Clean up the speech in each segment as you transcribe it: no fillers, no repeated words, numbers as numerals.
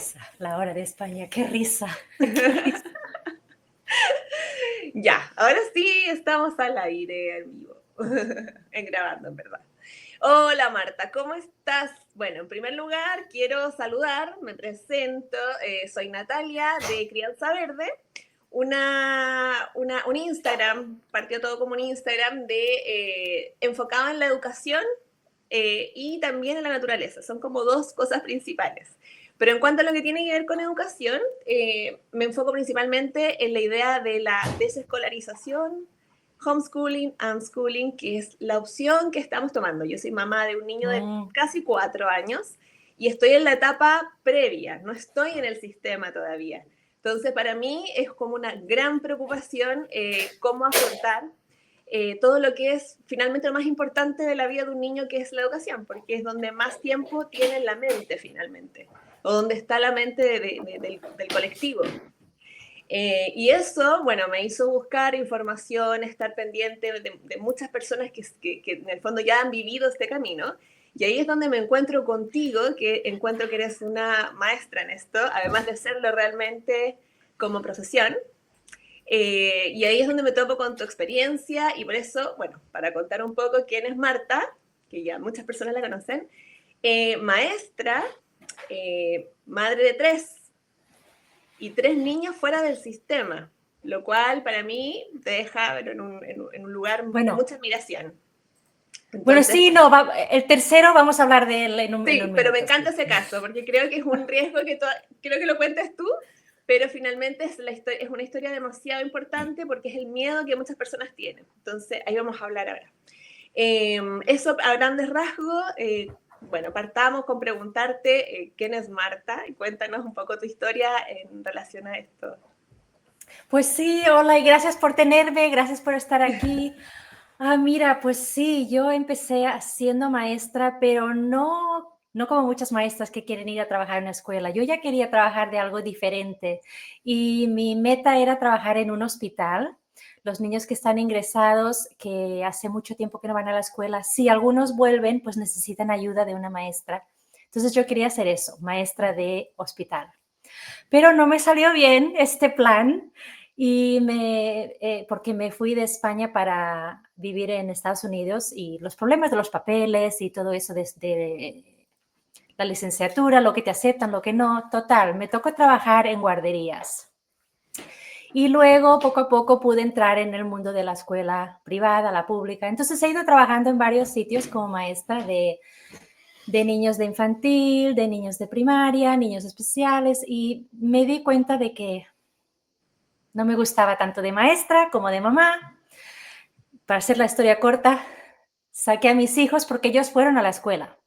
risa, la hora de España, qué risa, qué risa. Ya, ahora sí estamos al aire, en vivo, en grabando, en verdad. Hola Marta, ¿cómo estás? Bueno, en primer lugar quiero saludar, me presento, soy Natalia de Crianza Verde, un Instagram, partió todo como un Instagram enfocado en la educación y también en la naturaleza, son como dos cosas principales. Pero en cuanto a lo que tiene que ver con educación, me enfoco principalmente en la idea de la desescolarización, homeschooling, unschooling, que es la opción que estamos tomando. Yo soy mamá de un niño de Mm, casi 4 años y estoy en la etapa previa, no estoy en el sistema todavía. Entonces, para mí es como una gran preocupación cómo afrontar todo lo que es finalmente lo más importante de la vida de un niño, que es la educación, porque es donde más tiempo tiene la mente finalmente, o donde está la mente del colectivo. Y eso, bueno, me hizo buscar información, estar pendiente de muchas personas que en el fondo ya han vivido este camino. Y ahí es donde me encuentro contigo, que encuentro que eres una maestra en esto, además de serlo realmente como profesión. Y ahí es donde me topo con tu experiencia y por eso, bueno, para contar un poco quién es Marta, que ya muchas personas la conocen, maestra, madre de y tres niños fuera del sistema, lo cual para mí te deja en un lugar de bueno, mucha admiración. bueno, Entonces, sí, bueno, no, el tercero vamos a hablar de él en sí, un pero me minuto, encanta sí. ese caso, porque creo que es un riesgo creo que lo cuentes tú, pero finalmente es una historia demasiado importante porque es el miedo que muchas personas tienen. Entonces, ahí vamos a hablar ahora. Eso a grandes rasgos. Bueno, partamos con preguntarte quién es Marta y cuéntanos un poco tu historia en relación a esto. Pues sí, hola y gracias por tenerme, gracias por estar aquí. Ah, mira, pues sí, yo empecé siendo maestra, pero no como muchas maestras que quieren ir a trabajar en una escuela. Yo ya quería trabajar de algo diferente y mi meta era trabajar en un hospital. Los niños que están ingresados, que hace mucho tiempo que no van a la escuela, si algunos vuelven, pues necesitan ayuda de una maestra. Entonces yo quería hacer eso, maestra de hospital. Pero no me salió bien este plan y porque me fui de España para vivir en Estados Unidos y los problemas de los papeles y todo eso desde la licenciatura, lo que te aceptan, lo que no, total, me tocó trabajar en guarderías. Y luego, poco a poco, pude entrar en el mundo de la escuela privada, la pública. Entonces, he ido trabajando en varios sitios como maestra de niños de infantil, de niños de primaria, niños especiales, y me di cuenta de que no me gustaba tanto de maestra como de mamá. Para hacer la historia corta, saqué a mis hijos porque ellos fueron a la escuela.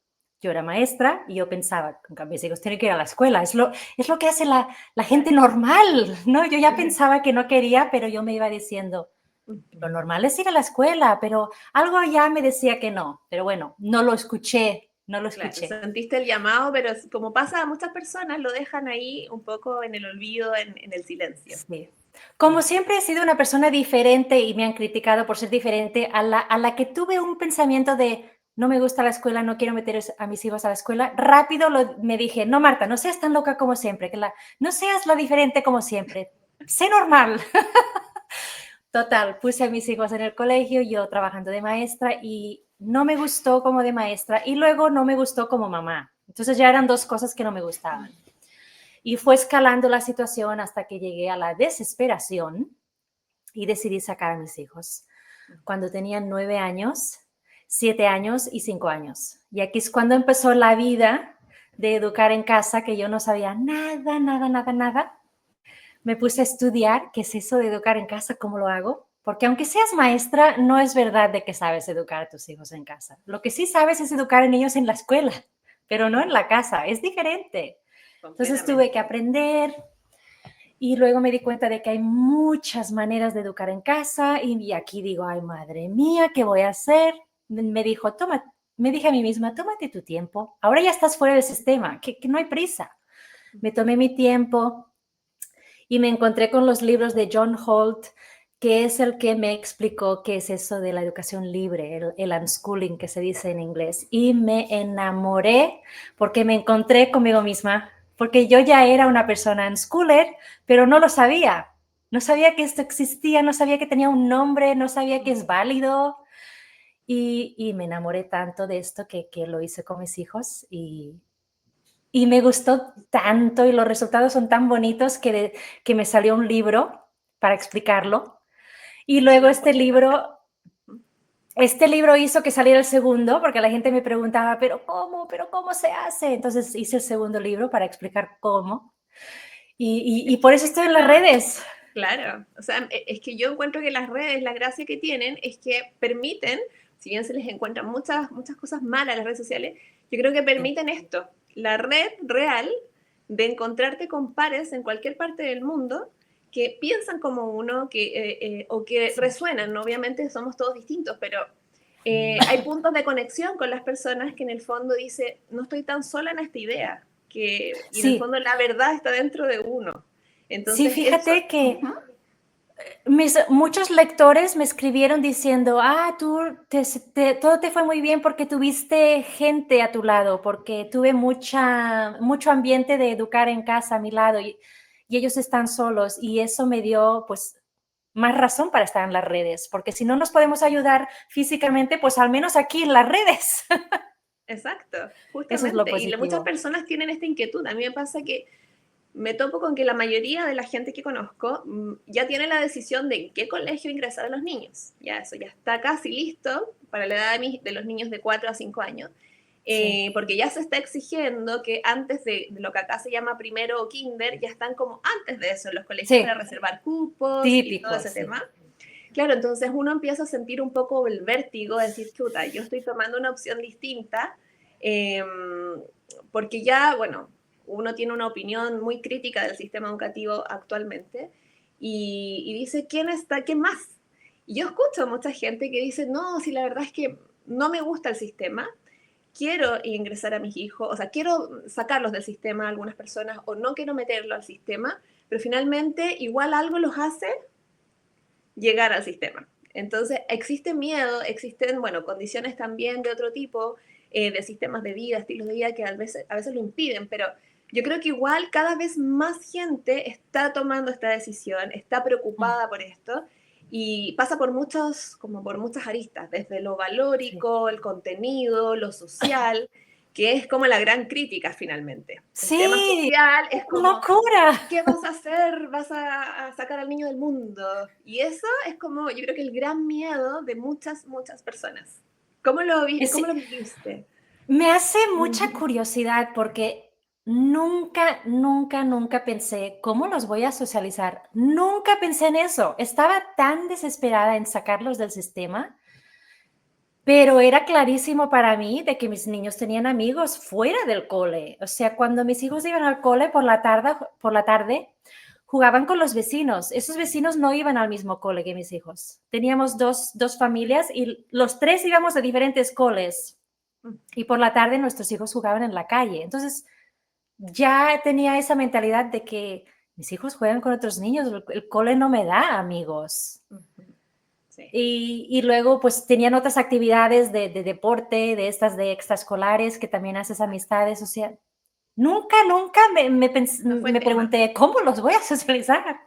Yo era maestra y yo pensaba, mis hijos tienen que ir a la escuela, es lo que hace la gente normal, ¿no? Yo ya pensaba que no quería, pero yo me iba diciendo, lo normal es ir a la escuela, pero algo ya me decía que no. Pero bueno, no lo escuché, no lo Claro, escuché. sentiste el llamado, pero como pasa a muchas personas, lo dejan ahí un poco en el olvido, en el silencio. Sí. Como siempre he sido una persona diferente y me han criticado por ser diferente, a la que tuve un pensamiento de no me gusta la escuela, no quiero meter a mis hijos a la escuela, rápido me dije, no Marta, no seas tan loca como siempre, no seas la diferente como siempre, sé normal. Total, puse a mis hijos en el colegio, yo trabajando de maestra y no me gustó como de maestra y luego no me gustó como mamá. Entonces ya eran dos cosas que no me gustaban. Y fue escalando la situación hasta que llegué a la desesperación y decidí sacar a mis hijos cuando tenían 9 años, 7 años y 5 años. Y aquí es cuando empezó la vida de educar en casa, que yo no sabía nada, nada, nada, nada. Me puse a estudiar qué es eso de educar en casa, cómo lo hago. Porque aunque seas maestra, no es verdad de que sabes educar a tus hijos en casa. Lo que sí sabes es educar a niños en la escuela, pero no en la casa. Es diferente. Entonces tuve que Completamente. aprender, y luego me di cuenta de que hay muchas maneras de educar en casa y aquí digo, ay, madre mía, ¿qué voy a hacer? Me dijo, me dije a mí misma, tómate tu tiempo. Ahora ya estás fuera del sistema, que no hay prisa. Me tomé mi tiempo y me encontré con los libros de John Holt, que es el que me explicó qué es eso de la educación libre, el unschooling que se dice en inglés. Y me enamoré porque me encontré conmigo misma porque yo ya era una persona unschooler, pero no lo sabía. No sabía que esto existía, no sabía que tenía un nombre, no sabía que es válido. Y me enamoré tanto de esto que lo hice con mis hijos y me gustó tanto y los resultados son tan bonitos que me salió un libro para explicarlo. Y Eso luego es importante. este libro hizo que saliera el segundo, porque la gente me preguntaba, ¿pero cómo? ¿Pero cómo se hace? Entonces hice el segundo libro para explicar cómo. Y por eso estoy en las redes. Claro, o sea, es que yo encuentro que las redes, la gracia que tienen es que permiten, si bien se les encuentran muchas cosas malas a las redes sociales, yo creo que Sí. permiten esto, la red real de encontrarte con pares en cualquier parte del mundo que piensan como uno o que Sí. resuenan, ¿no? Obviamente somos todos distintos, pero hay puntos de conexión con las personas que en el fondo dice, no estoy tan sola en esta idea, y en el Sí, fondo la verdad está dentro de uno. sí, Entonces, eso. fíjate que Ujú. muchos lectores me escribieron diciendo, todo te fue muy bien porque tuviste gente a tu lado, porque tuve mucho ambiente de educar en casa a mi lado y ellos están solos y eso me dio pues más razón para estar en las redes, porque si no nos podemos ayudar físicamente, pues al menos aquí en las redes. Exacto, Eso es lo justamente. Y muchas positivo. personas tienen esta inquietud. A mí me pasa que me topo con que la mayoría de la gente que conozco ya tiene la decisión de en qué colegio ingresar a los niños. Ya eso ya está casi listo para la edad de los niños de 4 a 5 años. Sí, Porque ya se está exigiendo que antes de lo que acá se llama primero o kinder, ya están como antes de eso en los colegios para sí, reservar cupos y todo típico, ese sí. tema. Claro, entonces uno empieza a sentir un poco el vértigo, de decir, chuta, yo estoy tomando una opción distinta, eh, porque ya, bueno, uno tiene una opinión muy crítica del sistema educativo actualmente y dice, ¿quién más? Y yo escucho a mucha gente que dice, no, si la verdad es que no me gusta el sistema, quiero ingresar a mis hijos, o sea, quiero sacarlos del sistema a algunas personas o no quiero meterlo al sistema, pero finalmente igual algo los hace llegar al sistema. Entonces, existe miedo, existen, bueno, condiciones también de otro tipo, de sistemas de vida, estilos de vida que a veces lo impiden, pero yo creo que igual cada vez más gente está tomando esta decisión, está Mm, preocupada por esto y pasa por como por muchas aristas, desde lo sí. valórico, el contenido, lo social, que es como la gran crítica finalmente. El tema Sí, social es qué como, locura. ¿qué vas a hacer? ¿Vas a sacar al niño del mundo? Y eso es como, yo creo que el gran miedo de muchas personas. Es ¿Cómo lo viviste? Me hace mucha curiosidad porque nunca pensé, ¿cómo los voy a socializar? Nunca pensé en eso. Estaba tan desesperada en sacarlos del sistema, pero era clarísimo para mí de que mis niños tenían amigos fuera del cole. O sea, cuando mis hijos iban al cole por la tarde, jugaban con los vecinos. Esos vecinos no iban al mismo cole que mis hijos. Teníamos dos familias y los tres íbamos a diferentes coles y por la tarde nuestros hijos jugaban en la calle. Entonces ya tenía esa mentalidad de que mis hijos juegan con otros niños, el cole no me da amigos. Sí. Y luego pues tenían otras actividades de deporte, de estas de extraescolares, que también haces amistades, o sea, nunca No fue me tema. pregunté, ¿cómo los voy a socializar?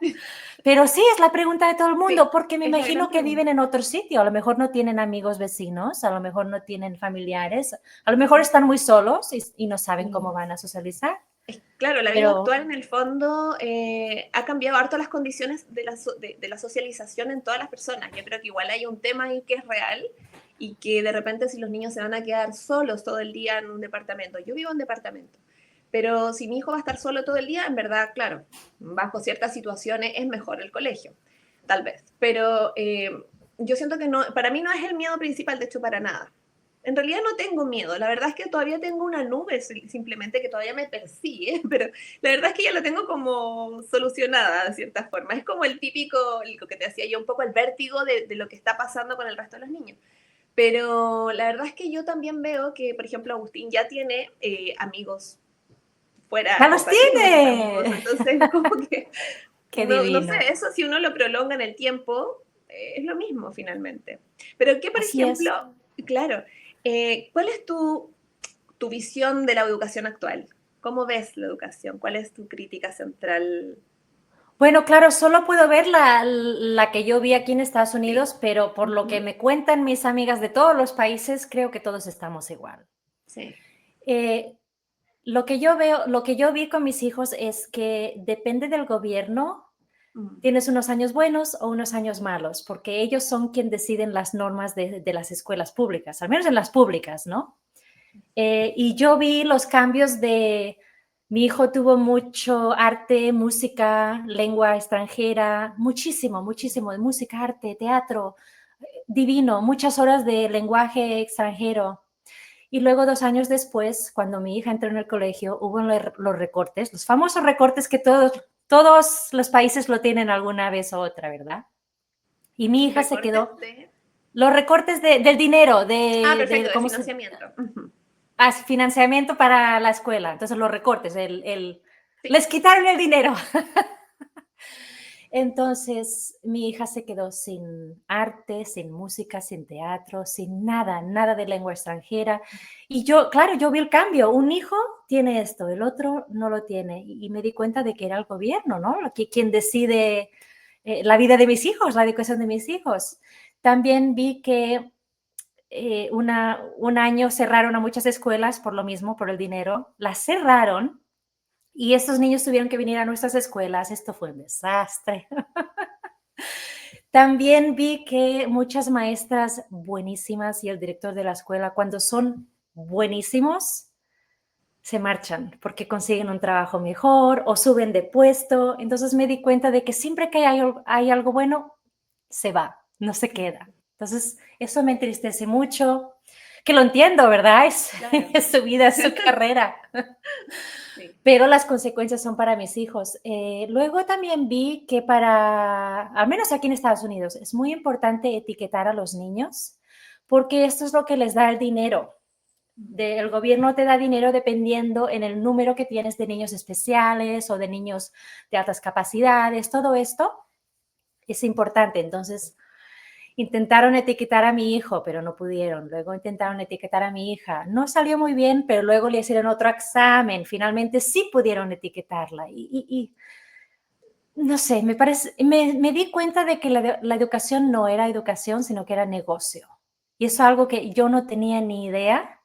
Pero sí, es la pregunta de todo el Sí, mundo, porque me es la gran imagino que viven pregunta. en otro sitio, a lo mejor no tienen amigos vecinos, a lo mejor no tienen familiares, a lo mejor están muy solos y no saben cómo Mm. van a socializar, Claro, la vida pero actual en el fondo ha cambiado harto las condiciones de la socialización en todas las personas. Yo creo que igual hay un tema ahí que es real y que de repente si los niños se van a quedar solos todo el día en un departamento, yo vivo en departamento, pero si mi hijo va a estar solo todo el día, en verdad, claro, bajo ciertas situaciones es mejor el colegio, tal vez. Pero yo siento que no, para mí no es el miedo principal, de hecho, para nada. En realidad no tengo miedo, la verdad es que todavía tengo una nube simplemente que todavía me persigue, pero la verdad es que ya la tengo como solucionada de cierta forma. Es como el típico, lo que te decía yo, un poco el vértigo de lo que está pasando con el resto de los niños. Pero la verdad es que yo también veo que, por ejemplo, Agustín ya tiene amigos ¡ya fuera, o los sea, tiene muchos amigos, tiene! entonces como que, ¡Qué no sé, divino! eso si uno lo prolonga en el tiempo, es lo mismo finalmente. Pero que, por Así ejemplo, es. claro, ¿cuál es tu visión de la educación actual? ¿Cómo ves la educación? ¿Cuál es tu crítica central? Bueno, claro, solo puedo ver la que yo vi aquí en Estados Sí. Unidos, pero por lo que Ujú. me cuentan mis amigas de todos los países, creo que todos estamos igual. Sí. Eh, lo que yo veo, lo que yo vi con mis hijos es que depende del gobierno, Mm. tienes unos años buenos o unos años malos, porque ellos son quien deciden las normas de las escuelas públicas, al menos en las públicas, ¿no? Y yo vi los cambios de, mi hijo tuvo mucho arte, música, lengua extranjera, muchísimo, muchísimo de música, arte, teatro, divino, muchas horas de lenguaje extranjero. Y luego 2 años después, cuando mi hija entró en el colegio, hubo los recortes, los famosos recortes que todos los países lo tienen alguna vez u otra, ¿verdad? Y mi hija se ¿Recortes quedó, de...? los recortes del dinero, Ah, perfecto, de ¿cómo se? financiamiento. Ujú. Financiamiento para la escuela. Entonces los recortes, Sí. les quitaron el dinero. Entonces mi hija se quedó sin arte, sin música, sin teatro, sin nada, nada de lengua extranjera. Y yo, claro, yo vi el cambio. Un hijo tiene esto, el otro no lo tiene. Y me di cuenta de que era el gobierno, ¿no? Quien decide la vida de mis hijos, la educación de mis hijos. También vi que un año cerraron a muchas escuelas por lo mismo, por el dinero. Las cerraron y estos niños tuvieron que venir a nuestras escuelas. Esto fue un desastre. También vi que muchas maestras buenísimas y el director de la escuela, cuando son buenísimos, se marchan porque consiguen un trabajo mejor o suben de puesto. Entonces me di cuenta de que siempre que hay algo bueno, se va, no se queda. Entonces eso me entristece mucho, que lo entiendo, ¿verdad? Claro. Es su vida, es su carrera, Sí. pero las consecuencias son para mis hijos. Luego también vi que al menos aquí en Estados Unidos, es muy importante etiquetar a los niños porque esto es lo que les da el dinero. El gobierno te da dinero dependiendo en el número que tienes de niños especiales o de niños de altas capacidades. Todo esto es importante. Entonces, intentaron etiquetar a mi hijo, pero no pudieron. Luego intentaron etiquetar a mi hija. No salió muy bien, pero luego le hicieron otro examen. Finalmente sí pudieron etiquetarla. Y no sé, me di cuenta de que la educación no era educación, sino que era negocio. Y eso es algo que yo no tenía ni idea.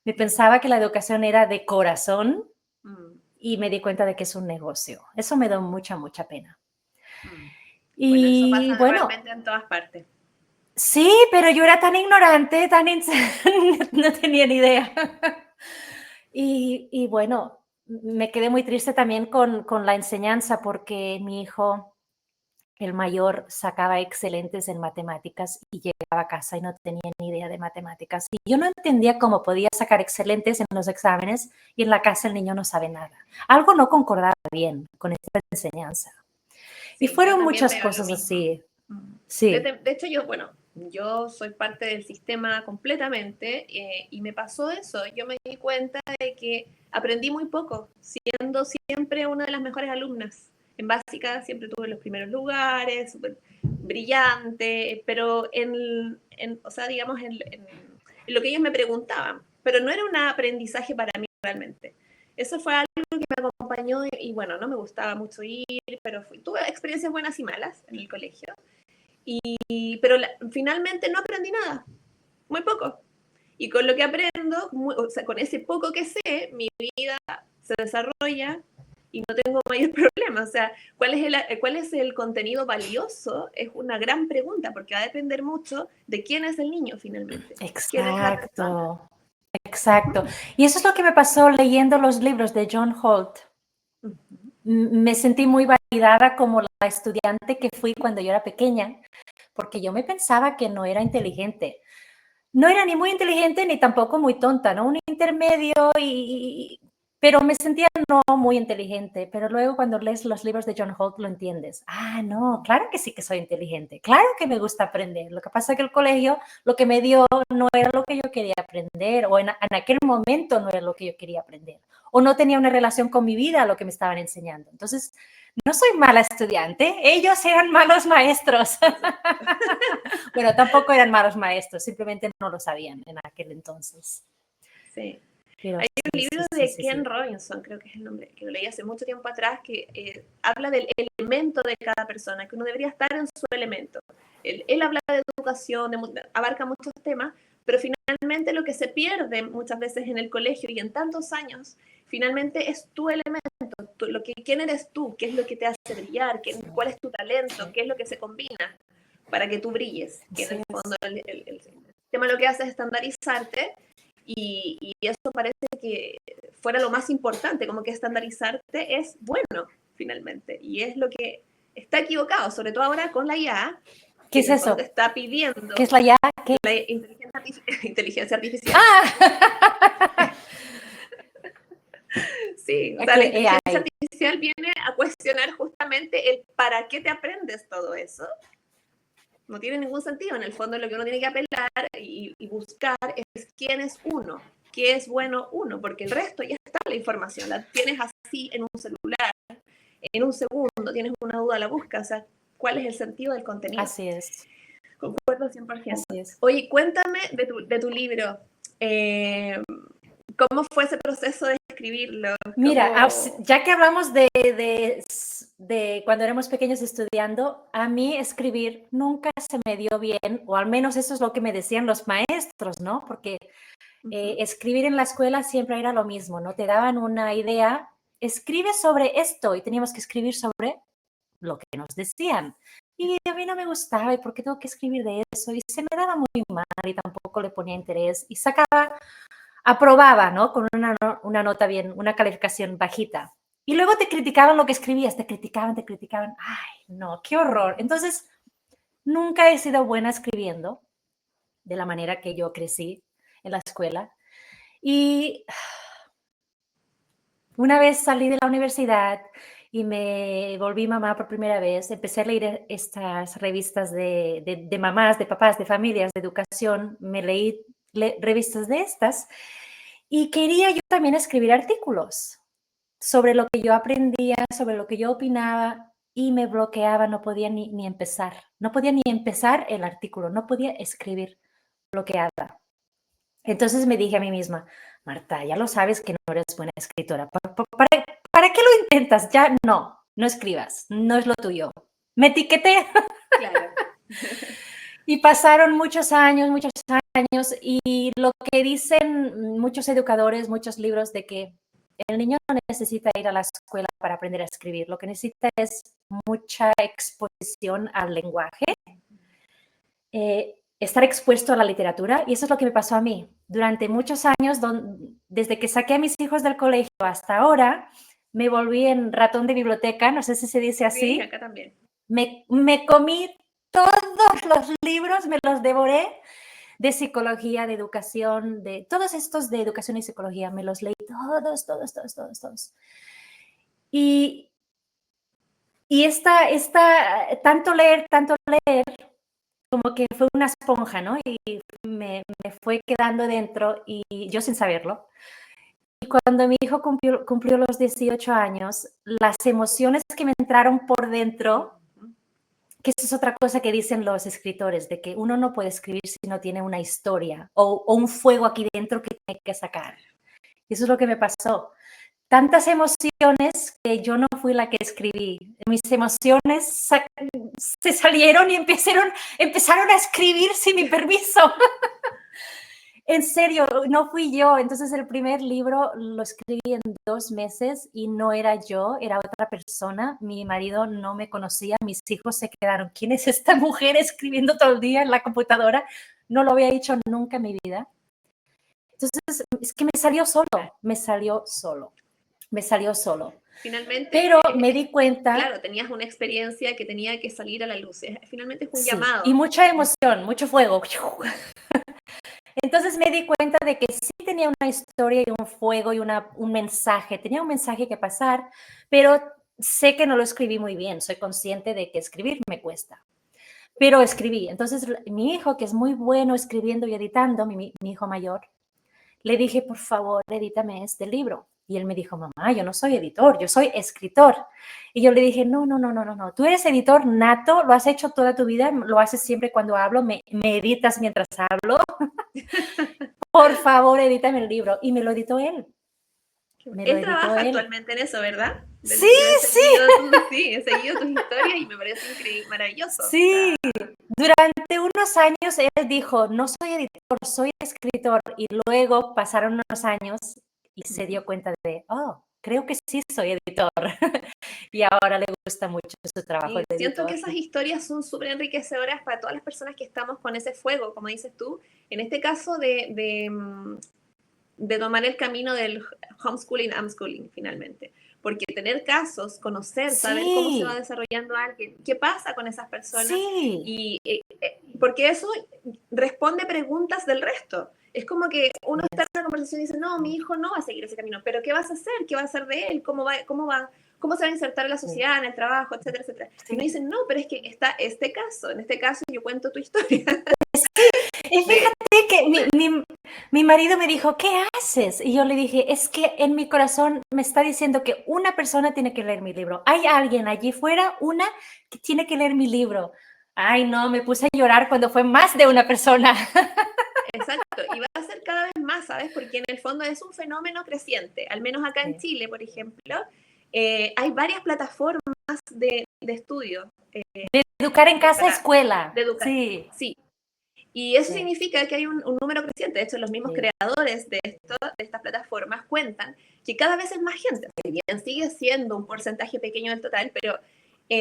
Me pensaba que la educación era de corazón Mm, y me di cuenta de que es un negocio. Eso me da mucha, mucha pena. mm. Bueno, eso Y pasa bueno, realmente en todas partes. sí, pero yo era tan ignorante, no tenía ni idea. Y bueno, me quedé muy triste también con la enseñanza porque mi hijo, el mayor, sacaba excelentes en matemáticas y llegaba a casa y no tenía ni idea de matemáticas. Y yo no entendía cómo podía sacar excelentes en los exámenes y en la casa el niño no sabe nada. Algo no concordaba bien con esta enseñanza. Y Sí, yo fueron también muchas veo lo cosas mismo. así. Mm. Sí. De hecho, yo, bueno, yo soy parte del sistema completamente y me pasó eso. Yo me di cuenta de que aprendí muy poco, siendo siempre una de las mejores alumnas. En básica siempre tuve los primeros lugares, súper brillante, pero o sea, digamos, en lo que ellos me preguntaban. Pero no era un aprendizaje para mí realmente. Eso fue algo que me acompañó y bueno, no me gustaba mucho ir, pero tuve experiencias buenas y malas en el colegio. Pero finalmente no aprendí nada, muy poco. Y con lo que aprendo, o sea, con ese poco que sé, mi vida se desarrolla y no tengo mayor problema. O sea, cuál es el contenido valioso? Es una gran pregunta, porque va a depender mucho de quién es el niño finalmente, quién es la persona. Exacto, exacto. Y eso es lo que me pasó leyendo los libros de John Holt. Me sentí muy validada como la estudiante que fui cuando yo era pequeña, porque yo me pensaba que no era inteligente. No era ni muy inteligente ni tampoco muy tonta, ¿no? Un intermedio, pero me sentía no muy inteligente. Pero luego cuando lees los libros de John Holt lo entiendes. Ah, no, claro que sí que soy inteligente, claro que me gusta aprender. Lo que pasa es que el colegio lo que me dio no era lo que yo quería aprender o en aquel momento no era lo que yo quería aprender o no tenía una relación con mi vida lo que me estaban enseñando. Entonces, no soy mala estudiante, ellos eran malos maestros. Bueno, tampoco eran malos maestros, simplemente no lo sabían en aquel entonces. Sí. Pero Hay un sí, sí, libro sí, de sí, Ken sí. Robinson, creo que es el nombre, que lo leí hace mucho tiempo atrás, que habla del elemento de cada persona, que uno debería estar en su elemento. Él habla de educación, abarca muchos temas, pero finalmente lo que se pierde muchas veces en el colegio y en tantos años, finalmente es tu elemento, quién eres tú, qué es lo que te hace brillar, cuál es tu talento, qué es lo que se combina para que tú brilles. Que en el fondo el tema lo que hace es estandarizarte y eso parece que fuera lo más importante, como que estandarizarte es bueno, finalmente, y es lo que está equivocado, sobre todo ahora con la IA, ¿Qué que es en el fondo eso? te está pidiendo ¿Qué es la ya? ¿Qué? la inteligencia artificial. ¡Ah! Sí, o sea, la Okay, inteligencia AI. artificial viene a cuestionar justamente el para qué te aprendes todo eso. No tiene ningún sentido. En el fondo lo que uno tiene que apelar y buscar es quién es uno, qué es bueno uno, porque el resto ya está la información, la tienes así en un celular, en un segundo, tienes una duda, la buscas, o sea, ¿cuál es el sentido del contenido? Así es. Concuerdo 100%. Así es. Oye, cuéntame de tu libro. ¿Cómo fue ese proceso de escribirlo? Mira, ya que hablamos de cuando éramos pequeños estudiando, a mí escribir nunca se me dio bien, o al menos eso es lo que me decían los maestros, ¿no? Porque escribir en la escuela siempre era lo mismo, ¿no? Te daban una idea, escribe sobre esto y teníamos que escribir sobre lo que nos decían. Y a mí no me gustaba, ¿y por qué tengo que escribir de eso? Y se me daba muy mal y tampoco le ponía interés y aprobaba, ¿no? Con una nota bien, una calificación bajita. Y luego te criticaban lo que escribías, te criticaban, te criticaban. Ay, no, qué horror. Entonces, nunca he sido buena escribiendo de la manera que yo crecí en la escuela. Y una vez salí de la universidad y me volví mamá por primera vez, empecé a leer estas revistas de mamás, de papás, de familias, de educación. Me leí revistas de estas y quería yo también escribir artículos sobre lo que yo aprendía, sobre lo que yo opinaba y me bloqueaba, no podía ni empezar. No podía ni empezar el artículo, no podía escribir bloqueada. Entonces me dije a mí misma, Marta, ya lo sabes que no eres buena escritora. ¿Para qué lo intentas? Ya no escribas, no es lo tuyo. Me etiqueté. Claro. Y pasaron muchos años y lo que dicen muchos educadores, muchos libros de que el niño no necesita ir a la escuela para aprender a escribir, lo que necesita es mucha exposición al lenguaje, estar expuesto a la literatura, y eso es lo que me pasó a mí. Durante muchos años, desde que saqué a mis hijos del colegio hasta ahora, me volví en ratón de biblioteca, no sé si se dice Sí, así. acá también. Me comí todos los libros, me los devoré de psicología, de educación, de todos estos de educación y psicología, me los leí todos. Y, tanto leer, como que fue una esponja, ¿no? Y me fue quedando dentro y yo sin saberlo. Y cuando mi hijo cumplió los 18 años, las emociones que me entraron por dentro, que eso es otra cosa que dicen los escritores, de que uno no puede escribir si no tiene una historia o un fuego aquí dentro que tiene que sacar. Y eso es lo que me pasó. Tantas emociones que yo no fui la que escribí. Mis emociones se salieron y empezaron a escribir sin mi permiso. En serio, no fui yo. Entonces el primer libro lo escribí en 2 meses y no era yo, era otra persona. Mi marido no me conocía, mis hijos se quedaron, ¿quién es esta mujer escribiendo todo el día en la computadora? No lo había hecho nunca en mi vida. Entonces es que me salió solo. Finalmente, Pero me di cuenta, claro, tenías una experiencia que tenía que salir a la luz. Finalmente es un sí, y llamado. mucha emoción, mucho fuego. Entonces me di cuenta de que sí tenía una historia y un fuego y un mensaje, tenía un mensaje que pasar, pero sé que no lo escribí muy bien, soy consciente de que escribir me cuesta, pero escribí. Entonces mi hijo, que es muy bueno escribiendo y editando, mi hijo mayor, le dije, por favor, edítame este libro. Y él me dijo, mamá, yo no soy editor, yo soy escritor. Y yo le dije, no, tú eres editor nato, lo has hecho toda tu vida, lo haces siempre cuando hablo, me editas mientras hablo. por favor, edítame el libro. Y me lo editó él. Me lo Él editó trabaja él. actualmente en eso, ¿verdad? Sí, sí, Sí, he seguido tus historias y me parece increíble, maravilloso. O sí. sea, Durante unos años él dijo, no soy editor, soy escritor. Y luego pasaron unos años y se dio cuenta de, oh, creo que sí soy editor. Y ahora le gusta mucho su trabajo y de siento editor. que esas historias son súper enriquecedoras para todas las personas que estamos con ese fuego, como dices tú, en este caso de tomar el camino del homeschooling, unschooling, finalmente. Porque tener casos, conocer, saber cómo se va Sí, desarrollando alguien, qué pasa con esas personas, sí, y porque eso responde preguntas del resto. Es como que uno está en una conversación y dice, no, mi hijo no va a seguir ese camino, pero ¿qué vas a hacer? ¿Qué va a hacer de él? ¿Cómo se va a insertar en la sociedad, en el trabajo, etcétera, etcétera? Y uno sí. dice, no, pero es que está este caso, en este caso yo cuento tu historia. Y De, fíjate que mi marido me dijo, ¿qué haces? Y yo le dije, es que en mi corazón me está diciendo que una persona tiene que leer mi libro. Hay alguien allí fuera, una que tiene que leer mi libro. Ay, no, me puse a llorar cuando fue más de una persona. Exacto, y va a ser cada vez más, ¿sabes? Porque en el fondo es un fenómeno creciente, al menos acá en Sí. Chile, por ejemplo, hay varias plataformas de estudio De educar en casa, para, escuela. de educar. Sí, Sí, y eso sí, significa que hay un número creciente. De hecho, los mismos sí. creadores de estas plataformas cuentan que cada vez es más gente, si bien sigue siendo un porcentaje pequeño del total, pero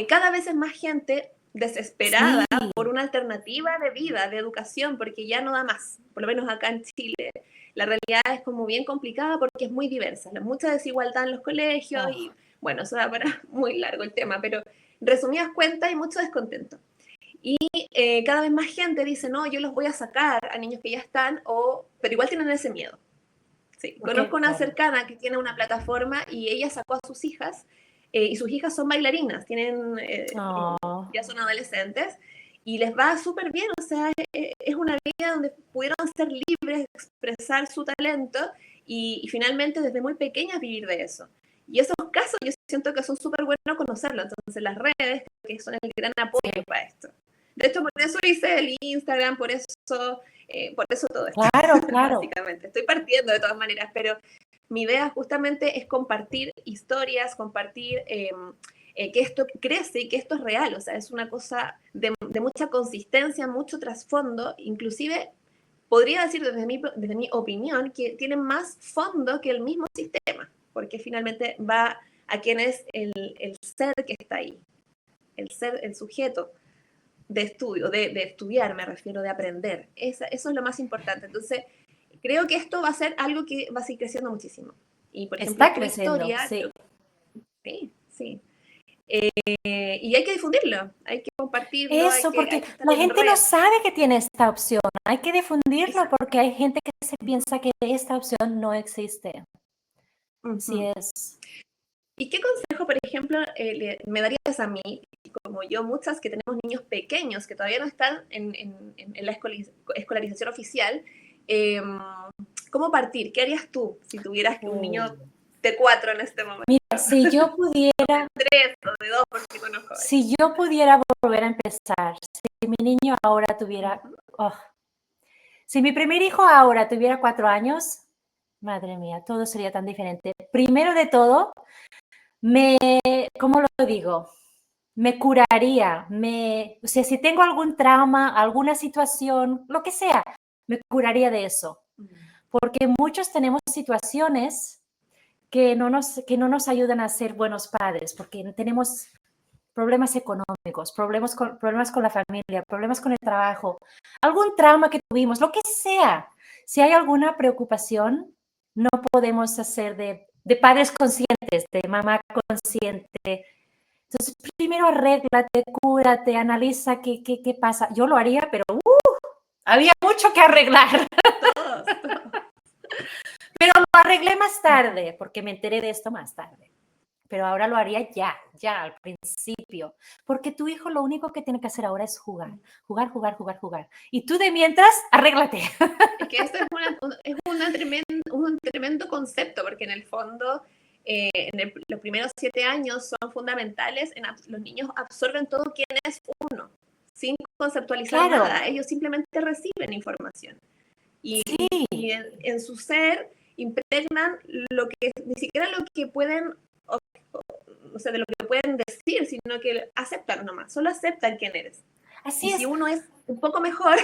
cada vez es más gente desesperada Sí, por una alternativa de vida, de educación, porque ya no da más. Por lo menos acá en Chile, la realidad es como bien complicada porque es muy diversa. Mucha desigualdad en los colegios oh, y, bueno, eso da para muy largo el tema, pero resumidas cuentas, hay mucho descontento. Y cada vez más gente dice, no, yo los voy a sacar a niños que ya están, pero igual tienen ese miedo. Sí, conozco porque, una claro. cercana que tiene una plataforma y ella sacó a sus hijas, y sus hijas son bailarinas, Oh, ya son adolescentes, y les va súper bien, o sea, es una vida donde pudieron ser libres, expresar su talento y finalmente desde muy pequeñas vivir de eso. Y esos casos yo siento que son súper buenos conocerlos, entonces las redes que son el gran apoyo sí, para esto. De hecho, por eso hice el Instagram, por eso todo esto, claro, claro. básicamente. Estoy partiendo de todas maneras, pero mi idea justamente es compartir historias, compartir que esto crece y que esto es real, o sea, es una cosa de mucha consistencia, mucho trasfondo, inclusive podría decir desde mi opinión que tiene más fondo que el mismo sistema, porque finalmente va a quién es el ser que está ahí, el ser, el sujeto de estudio, de estudiar, me refiero, de aprender. Eso es lo más importante. Entonces, creo que esto va a ser algo que va a seguir creciendo muchísimo. Y, por ejemplo, Está tu creciendo, historia, sí. sí, sí. Y hay que difundirlo, hay que compartirlo, Eso, hay porque que estar la en gente no red. sabe que tiene esta opción. Hay que difundirlo Exacto. porque hay gente que se Uh -huh. piensa que esta opción no existe. Uh Sí -huh. es. ¿Y qué consejo, por ejemplo, me darías a mí, como yo, muchas que tenemos niños pequeños que todavía no están en la escolarización oficial? Eh, ¿Cómo partir? ¿Qué harías tú si tuvieras un niño Oh. de 4 en este momento? Mira, si yo O de pudiera, 3 o de 2, porque conozco varios. si yo pudiera volver a empezar, si mi niño ahora tuviera, Uh -huh. oh, si mi primer hijo ahora tuviera 4 años, madre mía, todo sería tan diferente. Primero de todo, ¿cómo lo digo? Me curaría, o sea, si tengo algún trauma, alguna situación, lo que sea, me curaría de eso. Porque muchos tenemos situaciones que no nos ayudan a ser buenos padres, porque tenemos problemas económicos, problemas con la familia, problemas con el trabajo, algún trauma que tuvimos, lo que sea. Si hay alguna preocupación, no podemos hacer de padres conscientes, de mamá consciente. Entonces, primero arréglate, cúrate, analiza qué pasa. Yo lo haría, pero había mucho que arreglar. Todos, todos. Pero lo arreglé más tarde, porque me enteré de esto más tarde. Pero ahora lo haría ya, al principio. Porque tu hijo lo único que tiene que hacer ahora es jugar, jugar, jugar, jugar, jugar. Y tú de mientras, arréglate. Es que esto un tremendo concepto, porque en el fondo, los primeros 7 años son fundamentales. Los niños absorben todo quién es uno, sin conceptualizar Claro, nada. Ellos simplemente reciben información. y en su ser impregnan lo que ni siquiera lo que pueden, o sea, de lo que pueden decir, sino que aceptan nomás, solo aceptan quién eres. Así y es. si uno es un poco mejor,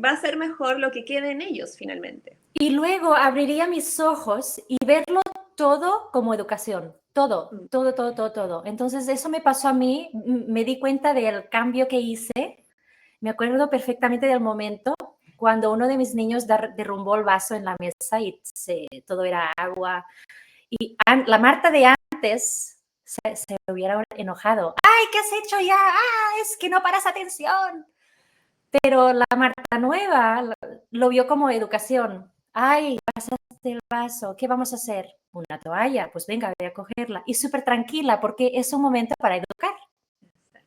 va a ser mejor lo que quede en ellos finalmente. Y luego abriría mis ojos y verlo todo como educación, todo, todo, todo, todo, todo. Entonces eso me pasó a mí, me di cuenta del cambio que hice, me acuerdo perfectamente del momento cuando uno de mis niños derrumbó el vaso en la mesa y todo era agua. Y la Marta de antes se hubiera enojado. ¡Ay, qué has hecho ya! ¡Ah, es que no paras atención! Pero la Marta nueva lo vio como educación. ¡Ay, pasaste el vaso! ¿Qué vamos a hacer? Una toalla. Pues venga, voy a cogerla. Y súper tranquila porque es un momento para educar,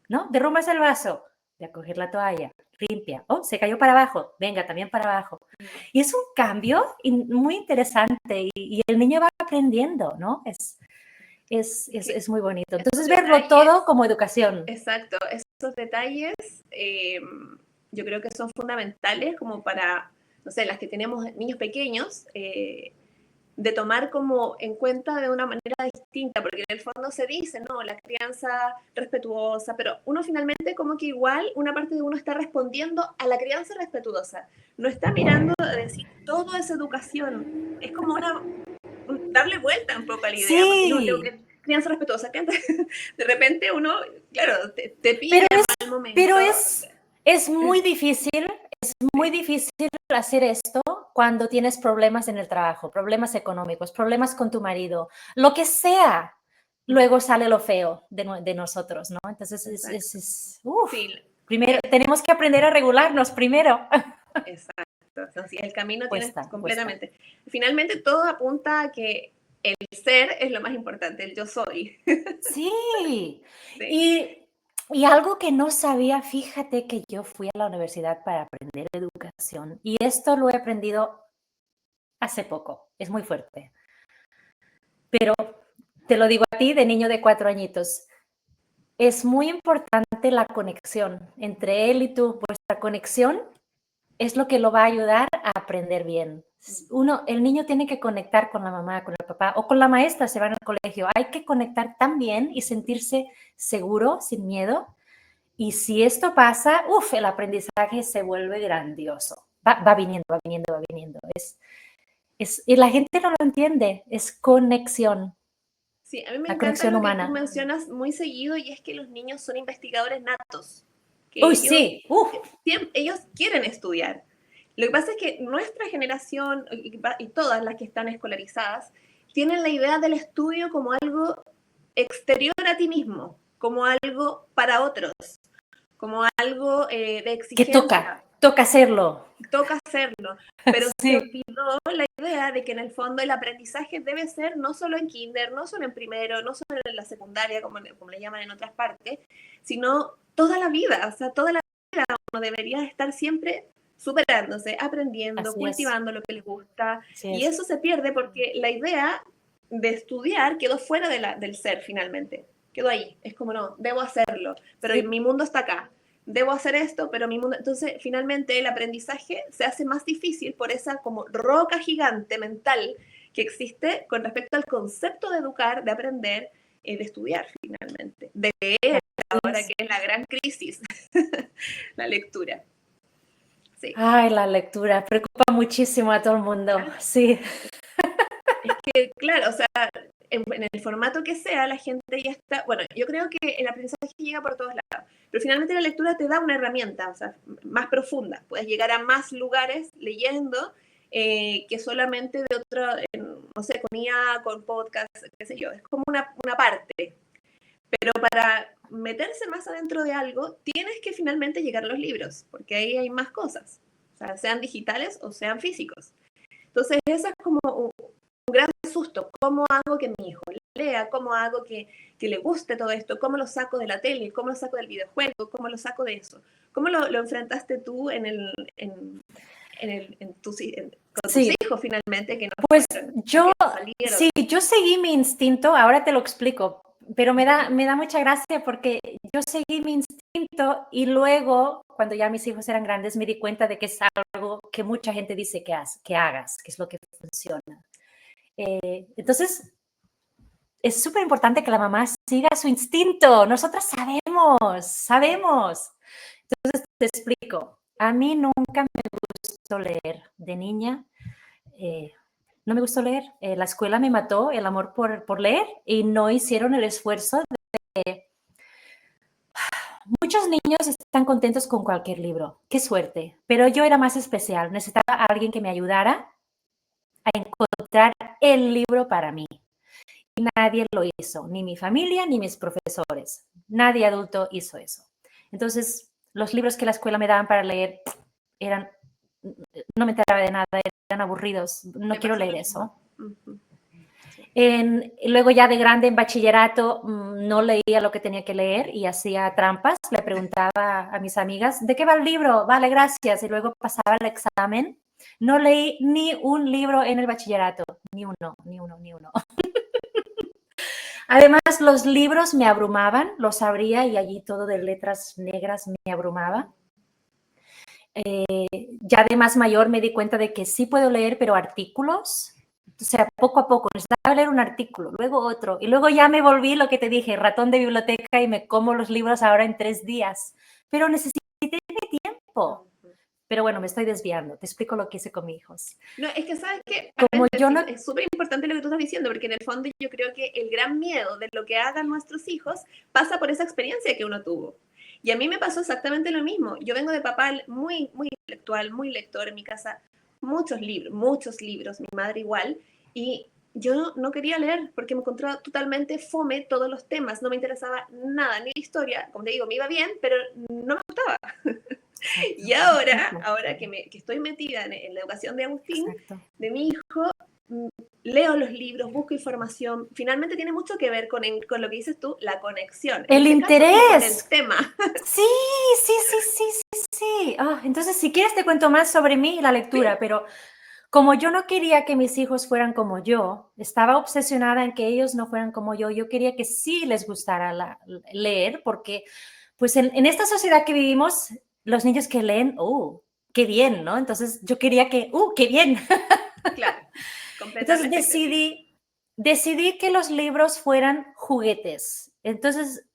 ¿no? Derrumbas el vaso, voy a coger la toalla, limpia. Oh, se cayó para abajo. Venga, también para abajo. Y es un cambio muy interesante y el niño va aprendiendo, ¿no? Es muy bonito. Entonces, verlo todo como educación. Exacto, esos detalles yo creo que son fundamentales como para, no sé, las que tenemos niños pequeños, de tomar como en cuenta de una manera distinta, porque en el fondo se dice, ¿no? La crianza respetuosa, pero uno finalmente como que igual una parte de uno está respondiendo a la crianza respetuosa, no está mirando a decir todo es educación, es como darle vuelta un poco a la idea, Sí. porque no, tengo que crianza respetuosa, de repente uno, claro, te pide al momento. Pero es muy difícil hacer esto cuando tienes problemas en el trabajo, problemas económicos, problemas con tu marido, lo que sea. Luego sale lo feo de nosotros, ¿no? Entonces, sí, primero tenemos que aprender a regularnos primero. Exacto. Entonces, el camino Cuesta. completamente. Finalmente, todo apunta a que el ser es lo más importante, el yo soy. Sí. Sí. Y algo que no sabía, fíjate que yo fui a la universidad para aprender educación y esto lo he aprendido hace poco, es muy fuerte. Pero te lo digo a ti, de niño de 4 añitos, es muy importante la conexión entre él y tú. Vuestra conexión es lo que lo va a ayudar a aprender bien. El niño tiene que conectar con la mamá, con el papá o con la maestra, se va al colegio. Hay que conectar tan bien y sentirse seguro, sin miedo. Y si esto pasa, el aprendizaje se vuelve grandioso. Va viniendo, va viniendo, va viniendo. Y la gente no lo entiende, es conexión. Sí, a mí me La encanta conexión lo que humana. tú mencionas muy seguido y es que los niños son investigadores natos. Que ¡Uy, ellos, sí! ellos quieren estudiar. Lo que pasa es que nuestra generación y todas las que están escolarizadas tienen la idea del estudio como algo exterior a ti mismo, como algo para otros, como algo de exigencia. Que toca hacerlo. Toca hacerlo, pero sí. se olvidó la idea de que en el fondo el aprendizaje debe ser no solo en kinder, no solo en primero, no solo en la secundaria, como le llaman en otras partes, sino toda la vida, o sea, toda la vida uno debería estar siempre superándose, aprendiendo, Así cultivando lo que les gusta, y es. eso se pierde porque la idea de estudiar quedó fuera del ser finalmente, quedó ahí, es como no, debo hacerlo, pero mi mundo está acá. Debo hacer esto, pero mi mundo... Entonces, finalmente, el aprendizaje se hace más difícil por esa como roca gigante mental que existe con respecto al concepto de educar, de aprender, de estudiar, finalmente. De leer, ahora que es la gran crisis, la lectura. Sí. Ay, la lectura preocupa muchísimo a todo el mundo, sí. Es que, claro, o sea, en el formato que sea, la gente ya está... Bueno, yo creo que el aprendizaje llega por todos lados, pero finalmente la lectura te da una herramienta, o sea, más profunda. Puedes llegar a más lugares leyendo que solamente de otra, no sé, con IA, con podcast, qué sé yo. Es como una parte. Pero para meterse más adentro de algo, tienes que finalmente llegar a los libros, porque ahí hay más cosas, o sea, sean digitales o sean físicos. Entonces, esa es como un gran susto. ¿Cómo hago que mi hijo lea? ¿Cómo hago que le guste todo esto? ¿Cómo lo saco de la tele? ¿Cómo lo saco del videojuego? ¿Cómo lo saco de eso? ¿Cómo lo enfrentaste tú con tus hijos finalmente? Que no pues yo seguí mi instinto, ahora te lo explico, pero me da mucha gracia porque yo seguí mi instinto y luego, cuando ya mis hijos eran grandes, me di cuenta de que es algo que mucha gente dice que hagas, que es lo que funciona. Entonces, es súper importante que la mamá siga su instinto. Nosotras sabemos. Entonces, te explico. A mí nunca me gustó leer de niña. No me gustó leer. La escuela me mató el amor por leer y no hicieron el esfuerzo de... Muchos niños están contentos con cualquier libro. Qué suerte. Pero yo era más especial. Necesitaba a alguien que me ayudara a encontrar el libro para mí. Y nadie lo hizo, ni mi familia, ni mis profesores. Nadie adulto hizo eso. Entonces, los libros que la escuela me daban para leer eran, no me enteraba de nada, eran aburridos. No quiero leer eso. Luego ya de grande en bachillerato no leía lo que tenía que leer y hacía trampas. Le preguntaba a mis amigas, ¿de qué va el libro? Vale, gracias. Y luego pasaba el examen. No leí ni un libro en el bachillerato. Ni uno. Además, los libros me abrumaban, los abría y allí todo de letras negras me abrumaba. Ya de más mayor me di cuenta de que sí puedo leer, pero artículos. O sea, poco a poco, necesitaba leer un artículo, luego otro. Y luego ya me volví lo que te dije, ratón de biblioteca y me como los libros ahora en 3 días. Pero necesité tiempo. Pero bueno, me estoy desviando. Te explico lo que hice con mis hijos. No, es que sabes que es súper importante lo que tú estás diciendo, porque en el fondo yo creo que el gran miedo de lo que hagan nuestros hijos pasa por esa experiencia que uno tuvo. Y a mí me pasó exactamente lo mismo. Yo vengo de papá muy, muy intelectual, muy lector en mi casa, muchos libros, mi madre igual, y yo no quería leer porque me encontraba totalmente fome todos los temas, no me interesaba nada, ni la historia, como te digo, me iba bien, pero no me gustaba. Y ahora que estoy metida en la educación de Agustín, de mi hijo, leo los libros, busco información. Finalmente tiene mucho que ver con lo que dices tú, la conexión. El interés. Con el tema. Sí. Entonces, si quieres te cuento más sobre mí y la lectura, pero como yo no quería que mis hijos fueran como yo, estaba obsesionada en que ellos no fueran como yo quería que sí les gustara leer, porque pues en esta sociedad que vivimos, los niños que leen, qué bien, ¿no? Entonces yo quería que, qué bien. Claro, entonces decidí que los libros fueran juguetes. Entonces,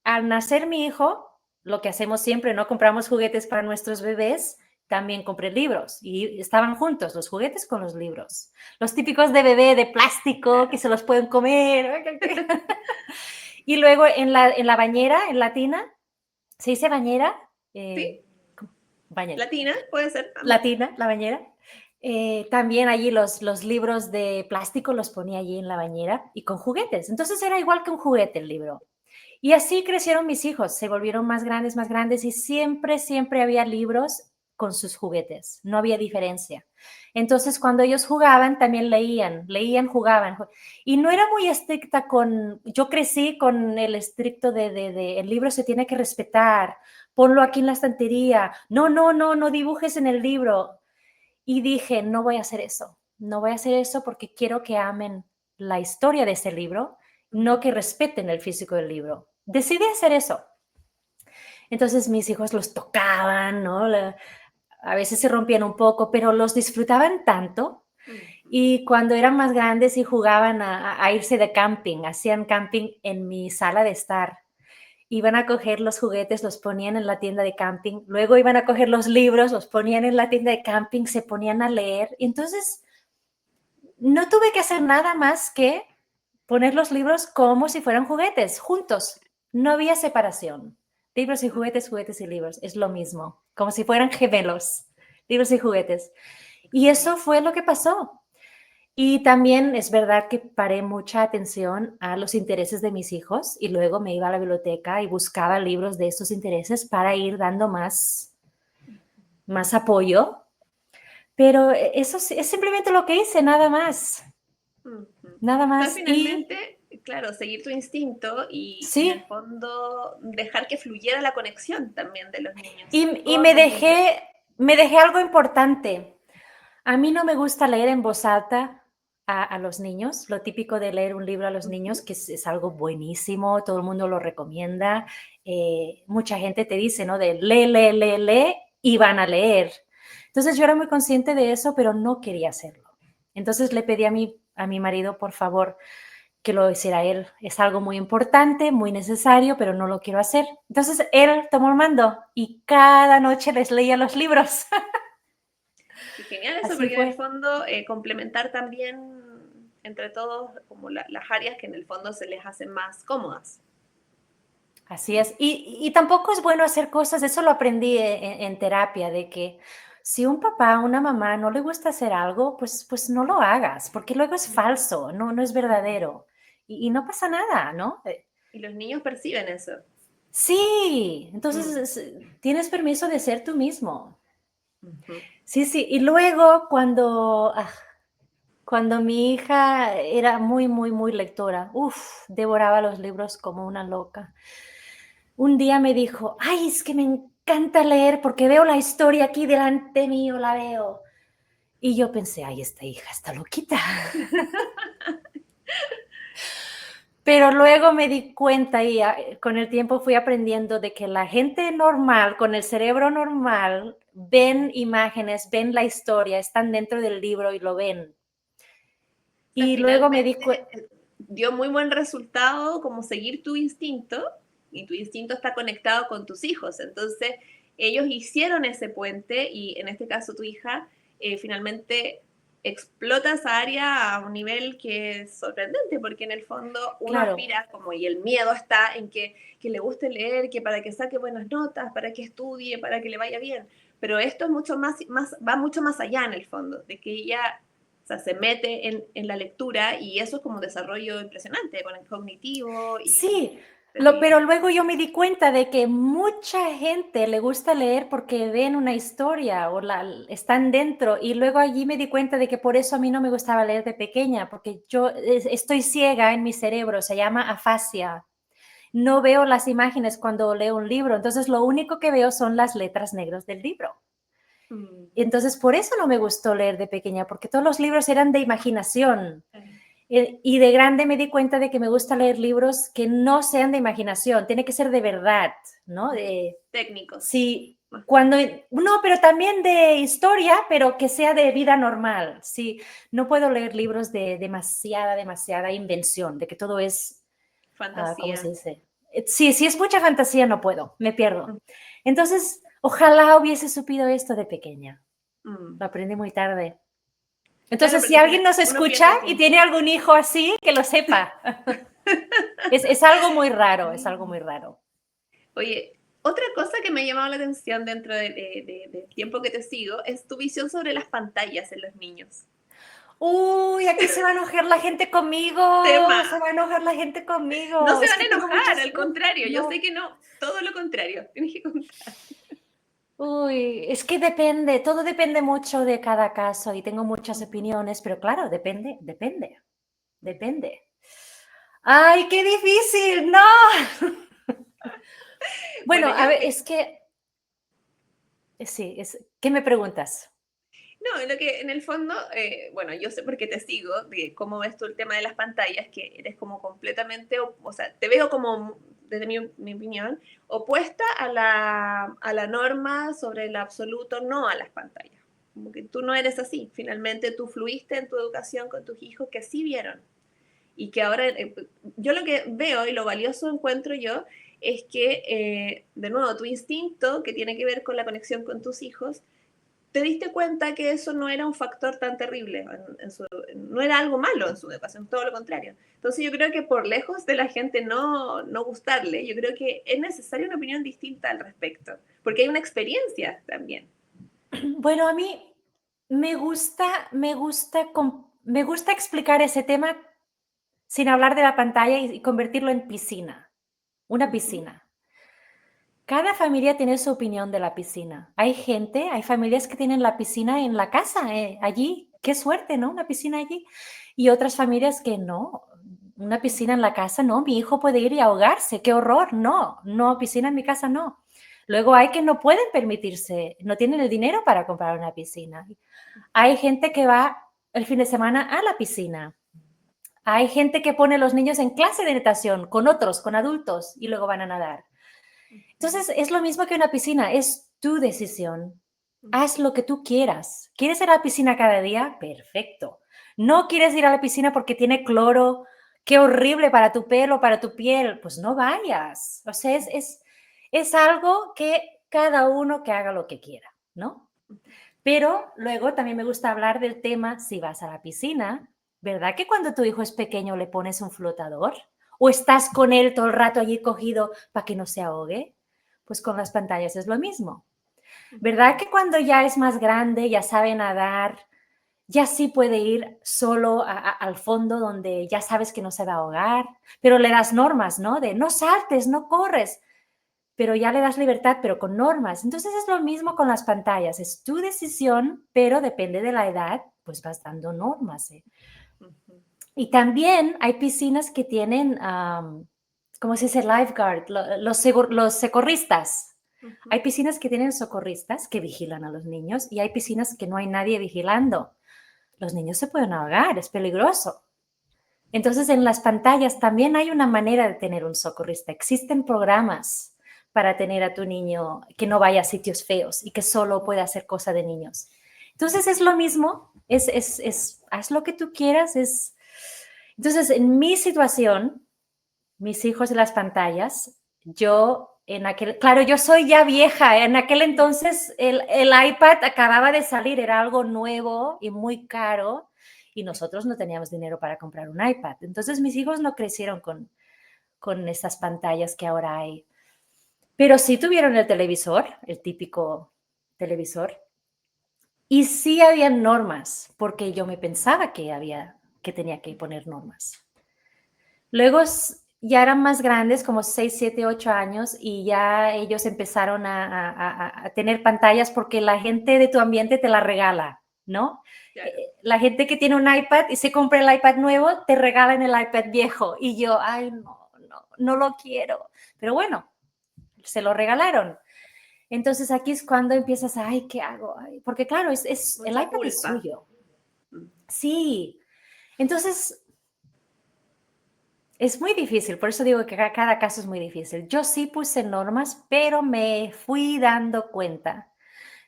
al nacer mi hijo, lo que hacemos siempre, no compramos juguetes para nuestros bebés, también compré libros y estaban juntos los juguetes con los libros. Los típicos de bebé de plástico que se los pueden comer. Y luego en la bañera, en latina, ¿se dice bañera? Sí. Bañera. Latina, puede ser. Latina, la bañera. También allí los libros de plástico los ponía allí en la bañera y con juguetes. Entonces era igual que un juguete el libro. Y así crecieron mis hijos, se volvieron más grandes y siempre había libros con sus juguetes, no había diferencia. Entonces cuando ellos jugaban también leían, jugaban. Y no era muy estricta yo crecí con el estricto de el libro se tiene que respetar, ponlo aquí en la estantería, no dibujes en el libro. Y dije, no voy a hacer eso porque quiero que amen la historia de ese libro, no que respeten el físico del libro. Decidí hacer eso. Entonces mis hijos los tocaban, ¿no? A veces se rompían un poco, pero los disfrutaban tanto. Y cuando eran más grandes y jugaban a irse de camping, hacían camping en mi sala de estar. Iban a coger los juguetes, los ponían en la tienda de camping, luego iban a coger los libros, los ponían en la tienda de camping, se ponían a leer. Y entonces no tuve que hacer nada más que poner los libros como si fueran juguetes, juntos. No había separación. Libros y juguetes, juguetes y libros. Es lo mismo, como si fueran gemelos, libros y juguetes. Y eso fue lo que pasó. Y también es verdad que paré mucha atención a los intereses de mis hijos y luego me iba a la biblioteca y buscaba libros de estos intereses para ir dando más apoyo. Pero eso es simplemente lo que hice, nada más. Nada más. Finalmente, claro, seguir tu instinto y en el fondo dejar que fluyera la conexión también de los niños. Y me dejé algo importante. A mí no me gusta leer en voz alta a los niños, lo típico de leer un libro a los niños, que es algo buenísimo, todo el mundo lo recomienda. Mucha gente te dice, ¿no? De lee, lee, lee, lee y van a leer. Entonces yo era muy consciente de eso, pero no quería hacerlo. Entonces le pedí a mi marido, por favor, que lo hiciera él. Es algo muy importante, muy necesario, pero no lo quiero hacer. Entonces él tomó el mando y cada noche les leía los libros. Y genial eso, Así porque en el fue. fondo complementar también entre todos como las áreas que en el fondo se les hacen más cómodas. Así es. Y tampoco es bueno hacer cosas, eso lo aprendí en terapia, de que si un papá o una mamá no le gusta hacer algo, pues no lo hagas, porque luego es falso, no es verdadero. Y no pasa nada, ¿no? Y los niños perciben eso. Sí, entonces Mm. tienes permiso de ser tú mismo. Ujú. Sí, sí. Y luego cuando mi hija era muy, muy, muy lectora, devoraba los libros como una loca. Un día me dijo: "Ay, es que me encanta leer porque veo la historia aquí delante mío, la veo". Y yo pensé: "Ay, esta hija está loquita". Pero luego me di cuenta y con el tiempo fui aprendiendo de que la gente normal, con el cerebro normal, ven imágenes, ven la historia, están dentro del libro y lo ven. O sea, Y luego me di finalmente cuenta. dio muy buen resultado como seguir tu instinto y tu instinto está conectado con tus hijos. Entonces, ellos hicieron ese puente y en este caso tu hija finalmente explota esa área a un nivel que es sorprendente, porque en el fondo uno Claro, aspira como y el miedo está en que le guste leer, que para que saque buenas notas, para que estudie, para que le vaya bien. Pero esto es mucho más, va mucho más allá en el fondo, de que ella o sea, se mete en la lectura y eso es como un desarrollo impresionante con el cognitivo y sí, de pero luego yo me di cuenta de que mucha gente le gusta leer porque ven una historia o están dentro, y luego allí me di cuenta de que por eso a mí no me gustaba leer de pequeña, porque yo estoy ciega en mi cerebro, se llama afasia. No veo las imágenes cuando leo un libro, entonces lo único que veo son las letras negras del libro. mm, Entonces por eso no me gustó leer de pequeña, porque todos los libros eran de imaginación. Y de grande me di cuenta de que me gusta leer libros que no sean de imaginación, tiene que ser de verdad, ¿no? técnicos. Sí, cuando, no, pero también de historia, pero que sea de vida normal. Sí, no puedo leer libros de demasiada invención, de que todo es, ¿cómo se Fantasía. dice? Sí, si es mucha fantasía no puedo, me pierdo. Mm, Entonces, ojalá hubiese supido esto de pequeña. mm. Lo aprendí muy tarde. Claro, Entonces, si porque alguien nos uno escucha pierde y tiempo. tiene algún hijo así, que lo sepa. Es algo muy raro, es algo muy raro. Oye, otra cosa que me ha llamado la atención dentro del tiempo que te sigo es tu visión sobre las pantallas en los niños. Uy, aquí se va a enojar la gente conmigo, Tema. se va a enojar la gente No conmigo. se Es van a que tengo enojar, muchas, al contrario, yo sé no. que no, todo lo contrario, tienes que contar. Uy, es que depende, todo depende mucho de cada caso y tengo muchas opiniones, pero claro, depende. Ay, qué difícil, no. Bueno, Bueno, a ver, es que, sí, ¿qué me preguntas? no, lo que en el fondo, bueno, yo sé por qué te sigo, de cómo ves tú el tema de las pantallas, que eres como completamente, o sea, te veo como, desde mi opinión, opuesta a la norma sobre el absoluto no a las pantallas. Como que tú no eres así, finalmente tú fluiste en tu educación con tus hijos que así vieron. Y que ahora, yo lo que veo y lo valioso encuentro yo es que, de nuevo, tu instinto, que tiene que ver con la conexión con tus hijos, te diste cuenta que eso no era un factor tan terrible, no era algo malo en su educación, todo lo contrario. Entonces yo creo que por lejos de la gente no gustarle, yo creo que es necesaria una opinión distinta al respecto, porque hay una experiencia también. Bueno, a mí me gusta explicar ese tema sin hablar de la pantalla y convertirlo en piscina, una Ujú. piscina. Cada familia tiene su opinión de la piscina. Hay familias que tienen la piscina en la casa, allí. Qué suerte, ¿no? Una piscina allí. Y otras familias que no. Una piscina en la casa, no. Mi hijo puede ir y ahogarse. Qué horror. No, no, piscina en mi casa, no. Luego hay que no pueden permitirse, no tienen el dinero para comprar una piscina. Hay gente que va el fin de semana a la piscina. Hay gente que pone a los niños en clase de natación con otros, con adultos, y luego van a nadar. Entonces, es lo mismo que una piscina, es tu decisión. Haz lo que tú quieras. ¿Quieres ir a la piscina cada día? Perfecto. ¿No quieres ir a la piscina porque tiene cloro? Qué horrible para tu pelo, para tu piel. Pues no vayas. O sea, es algo que cada uno que haga lo que quiera, ¿no? Pero luego también me gusta hablar del tema si vas a la piscina, ¿verdad que cuando tu hijo es pequeño le pones un flotador? ¿O estás con él todo el rato allí cogido para que no se ahogue? Pues con las pantallas es lo mismo. ¿Verdad que cuando ya es más grande, ya sabe nadar, ya sí puede ir solo al fondo donde ya sabes que no se va a ahogar? Pero le das normas, ¿no? De no saltes, no corres, pero ya le das libertad, pero con normas. Entonces es lo mismo con las pantallas, es tu decisión, pero depende de la edad, pues vas dando normas. ¿Eh? Y también hay piscinas que tienen, ¿cómo se dice? Lifeguard, los socorristas. Hay piscinas que tienen socorristas que vigilan a los niños y hay piscinas que no hay nadie vigilando. Los niños se pueden ahogar, es peligroso. Entonces, en las pantallas también hay una manera de tener un socorrista. Existen programas para tener a tu niño que no vaya a sitios feos y que solo pueda hacer cosas de niños. Entonces, es lo mismo, haz lo que tú quieras. Entonces, en mi situación, mis hijos en las pantallas, claro, yo soy ya vieja, en aquel entonces el iPad acababa de salir, era algo nuevo y muy caro y nosotros no teníamos dinero para comprar un iPad. Entonces mis hijos no crecieron con esas pantallas que ahora hay, pero sí tuvieron el televisor, el típico televisor, y sí había normas, porque yo me pensaba que tenía que poner normas. Luego ya eran más grandes, como 6, 7, 8 años, y ya ellos empezaron a tener pantallas porque la gente de tu ambiente te la regala, ¿no? Claro. La gente que tiene un iPad y se compra el iPad nuevo, te regalan el iPad viejo. Y yo, ay, no lo quiero. Pero bueno, se lo regalaron. Entonces aquí es cuando empiezas, ay, ¿qué hago? Ay, porque claro, el Mucha iPad es culpa. suyo. Sí. Entonces, es muy difícil, por eso digo que cada caso es muy difícil. Yo sí puse normas, pero me fui dando cuenta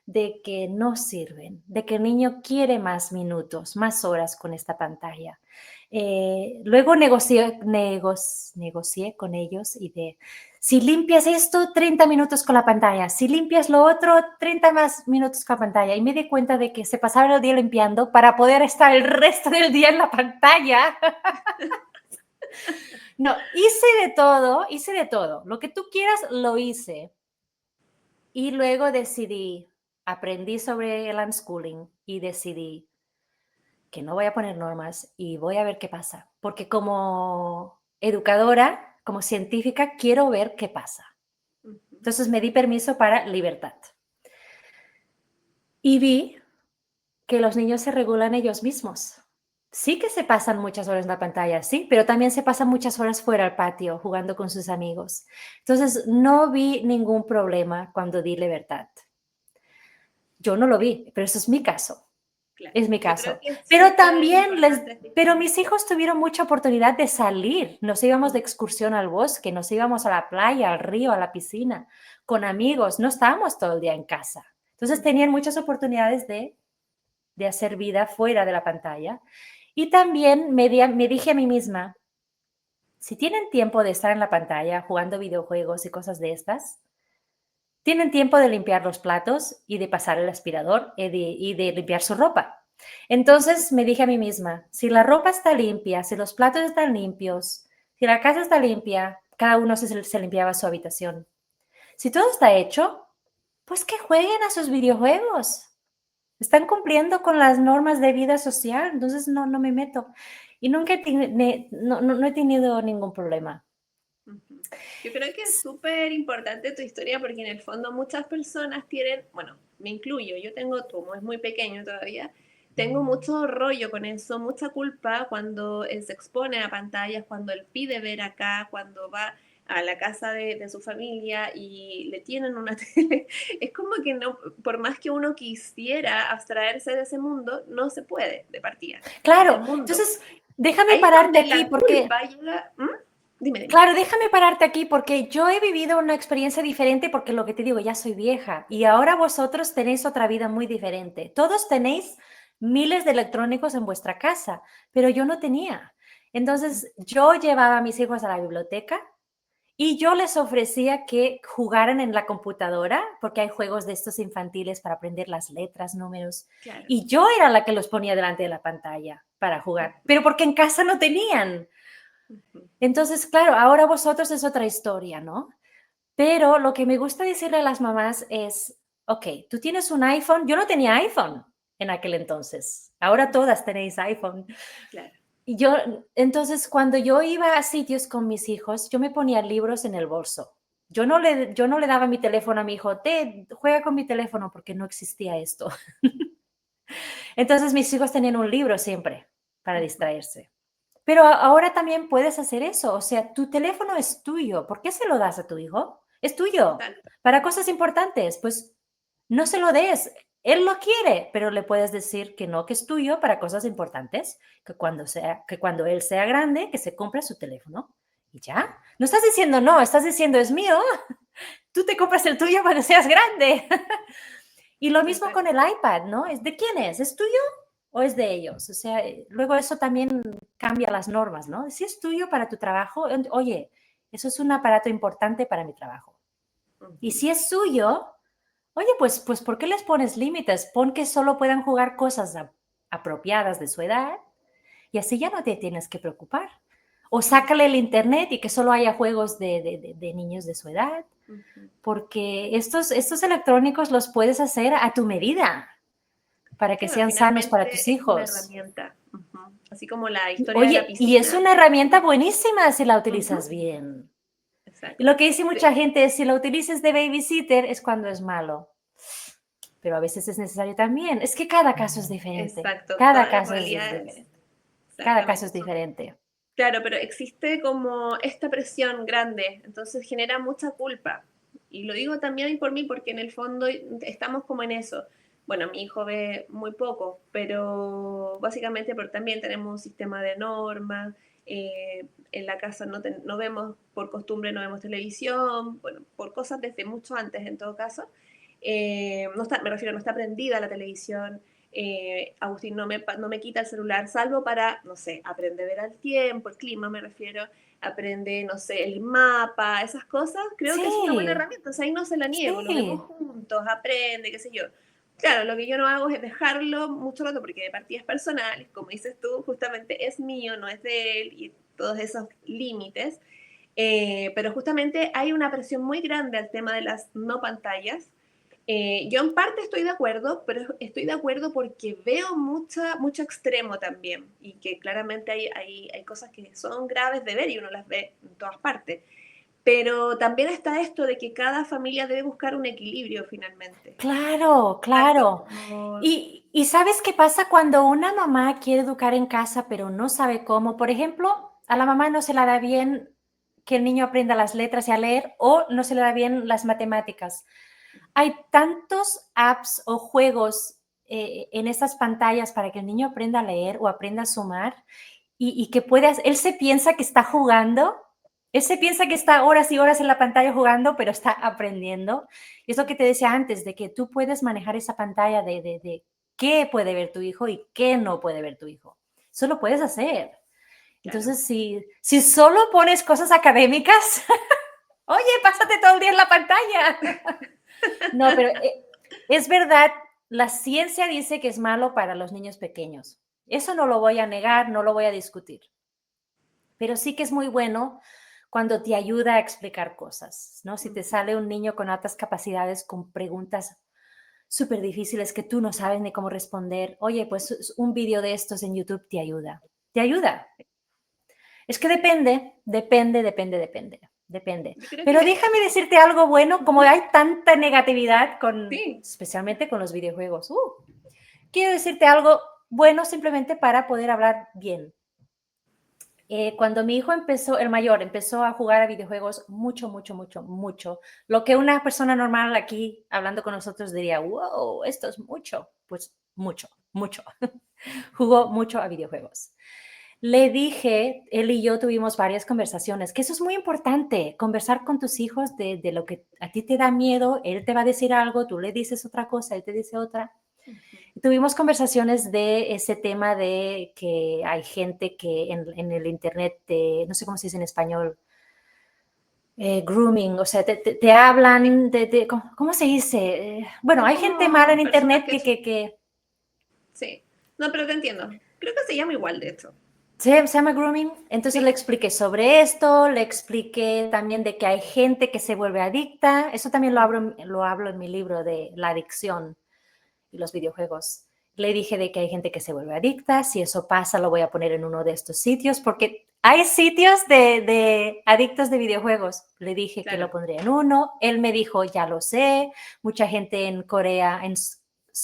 de que no sirven, de que el niño quiere más minutos, más horas con esta pantalla. Luego negocié con ellos y si limpias esto, 30 minutos con la pantalla, si limpias lo otro, 30 más minutos con la pantalla. Y me di cuenta de que se pasaba el día limpiando para poder estar el resto del día en la pantalla. No, hice de todo. Lo que tú quieras, lo hice. Y luego aprendí sobre el unschooling y decidí que no voy a poner normas y voy a ver qué pasa. Porque como educadora, como científica, quiero ver qué pasa. Entonces me di permiso para libertad. Y vi que los niños se regulan ellos mismos. Sí que se pasan muchas horas en la pantalla, sí, pero también se pasan muchas horas fuera al patio jugando con sus amigos. Entonces, no vi ningún problema cuando di libertad. Yo no lo vi, pero eso es mi caso. Claro. Es mi Yo creo caso. que es Pero súper también importante pero distinguir. mis hijos tuvieron mucha oportunidad de salir. Nos íbamos de excursión al bosque, nos íbamos a la playa, al río, a la piscina, con amigos. No estábamos todo el día en casa. Entonces tenían muchas oportunidades de hacer vida fuera de la pantalla. Y también me dije a mí misma, si tienen tiempo de estar en la pantalla jugando videojuegos y cosas de estas, tienen tiempo de limpiar los platos y de pasar el aspirador y de limpiar su ropa. Entonces me dije a mí misma, si la ropa está limpia, si los platos están limpios, si la casa está limpia, cada uno se limpiaba su habitación. Si todo está hecho, pues que jueguen a sus videojuegos. Están cumpliendo con las normas de vida social, entonces no me meto. Y nunca no he tenido ningún problema. Ujú. Yo creo que es súper importante tu historia porque en el fondo muchas personas tienen, bueno, me incluyo, yo tengo, como es muy pequeño todavía, tengo mucho rollo con eso, mucha culpa cuando él se expone a pantallas, cuando él pide ver acá, cuando va a la casa de su familia y le tienen una tele, es como que no, por más que uno quisiera abstraerse de ese mundo, no se puede de partida. Es el Claro, mundo. entonces déjame Ahí es pararte donde aquí la porque, culpa llega. ¿Mm? Dime, dime. claro, déjame pararte aquí porque yo he vivido una experiencia diferente porque lo que te digo, ya soy vieja y ahora vosotros tenéis otra vida muy diferente. Todos tenéis miles de electrónicos en vuestra casa, pero yo no tenía. Entonces yo llevaba a mis hijos a la biblioteca y yo les ofrecía que jugaran en la computadora, porque hay juegos de estos infantiles para aprender las letras, números, Claro. y yo era la que los ponía delante de la pantalla para jugar, pero porque en casa no tenían. Ujú. Entonces, claro, ahora vosotros es otra historia, ¿no? Pero lo que me gusta decirle a las mamás es, ok, tú tienes un iPhone, yo no tenía iPhone en aquel entonces, ahora todas tenéis iPhone. Claro. Y yo, entonces, cuando yo iba a sitios con mis hijos, yo me ponía libros en el bolso. Yo no le daba mi teléfono a mi hijo, te juega con mi teléfono porque no existía esto. Entonces mis hijos tenían un libro siempre para Ujú. distraerse. Pero ahora también puedes hacer eso, o sea, tu teléfono es tuyo. ¿Por qué se lo das a tu hijo? Es tuyo. Exacto. Para cosas importantes, pues no se lo des. Él lo quiere, pero le puedes decir que no, que es tuyo para cosas importantes, que cuando él sea grande, que se compre su teléfono y ya. No estás diciendo no, estás diciendo es mío. Tú te compras el tuyo cuando seas grande. Y lo mismo con Exacto. el iPad, ¿no? ¿Es de quién es? ¿Es tuyo o es de ellos? O sea, luego eso también cambia las normas, ¿no? Si es tuyo para tu trabajo, oye, eso es un aparato importante para mi trabajo. Y Ujú. si es suyo, oye, pues ¿por qué les pones límites? Pon que solo puedan jugar cosas apropiadas de su edad y así ya no te tienes que preocupar. O sácale el internet y que solo haya juegos de niños de su edad, Ujú. porque estos electrónicos los puedes hacer a tu medida para que Claro, sean sanos para tus finalmente es una hijos. herramienta. Ujú. Así como la historia de la Oye, y es piscina. una herramienta buenísima si la utilizas Ujú. bien. Y Exacto. lo que dice mucha gente es, si la utilices de babysitter es cuando es malo, pero a veces es necesario también. Es que cada caso es diferente. Exacto. Cada Todas las caso es realidades. diferente. Cada caso Exactamente. es diferente. Claro, pero existe como esta presión grande, entonces genera mucha culpa. Y lo digo también por mí porque en el fondo estamos como en eso. Bueno, mi hijo ve muy poco, pero básicamente porque también tenemos un sistema de normas. En la casa no vemos, por costumbre no vemos televisión, bueno, por cosas desde mucho antes en todo caso. No está, me refiero, no está prendida la televisión. Agustín no me quita el celular, salvo para, no sé, aprende a ver al tiempo, el clima me refiero, aprende, no sé, el mapa, esas cosas, creo que es una buena Sí, herramienta, o sea, ahí no se la niego, lo vemos sí, juntos, aprende, qué sé yo. Claro, lo que yo no hago es dejarlo mucho rato, porque de partida es personal, como dices tú, justamente es mío, no es de él, y todos esos límites. Pero justamente hay una presión muy grande al tema de las no pantallas. Yo en parte estoy de acuerdo, pero estoy de acuerdo porque veo mucho extremo también y que claramente hay cosas que son graves de ver y uno las ve en todas partes. Pero también está esto de que cada familia debe buscar un equilibrio finalmente. claro, Exacto, claro. como... Y ¿sabes qué pasa cuando una mamá quiere educar en casa pero no sabe cómo? Por ejemplo, a la mamá no se le da bien que el niño aprenda las letras y a leer o no se le da bien las matemáticas. Hay tantos apps o juegos en estas pantallas para que el niño aprenda a leer o aprenda a sumar y que puedas, él se piensa que está jugando, él se piensa que está horas y horas en la pantalla jugando, pero está aprendiendo. Y es lo que te decía antes, de que tú puedes manejar esa pantalla de qué puede ver tu hijo y qué no puede ver tu hijo. Eso lo puedes hacer. Claro, Entonces, si solo pones cosas académicas, oye, pásate todo el día en la pantalla. No, pero es verdad, la ciencia dice que es malo para los niños pequeños. Eso no lo voy a negar, no lo voy a discutir. Pero sí que es muy bueno cuando te ayuda a explicar cosas, ¿no? Si te sale un niño con altas capacidades, con preguntas súper difíciles que tú no sabes ni cómo responder, oye, pues un vídeo de estos en YouTube te ayuda. Te ayuda. Es que depende. yo creo Pero que déjame decirte algo bueno, como hay tanta negatividad sí, especialmente con los videojuegos. Quiero decirte algo bueno simplemente para poder hablar bien. cuando mi hijo empezó, el mayor, empezó a jugar a videojuegos mucho, mucho, mucho, mucho, lo que una persona normal aquí hablando con nosotros diría, wow, esto es mucho, pues mucho, mucho. Jugó mucho a videojuegos. Le dije, él y yo tuvimos varias conversaciones, que eso es muy importante, conversar con tus hijos de lo que a ti te da miedo, él te va a decir algo, tú le dices otra cosa, él te dice otra. Tuvimos conversaciones de ese tema de que hay gente que en el internet, no sé cómo se dice en español, grooming, o sea, te hablan ¿cómo se dice? Bueno, Es hay gente mala en como personas internet que... que Sí. No, pero te entiendo. Creo que se llama igual, de hecho. se llama grooming. Entonces le Sí. expliqué sobre esto, le expliqué también de que hay gente que se vuelve adicta. Eso también lo hablo en mi libro de la adicción y los videojuegos. Le dije de que hay gente que se vuelve adicta. Si eso pasa, lo voy a poner en uno de estos sitios porque hay sitios de adictos de videojuegos. Le dije que lo Claro. pondría en uno. Él me dijo, ya lo sé. Mucha gente en Corea, en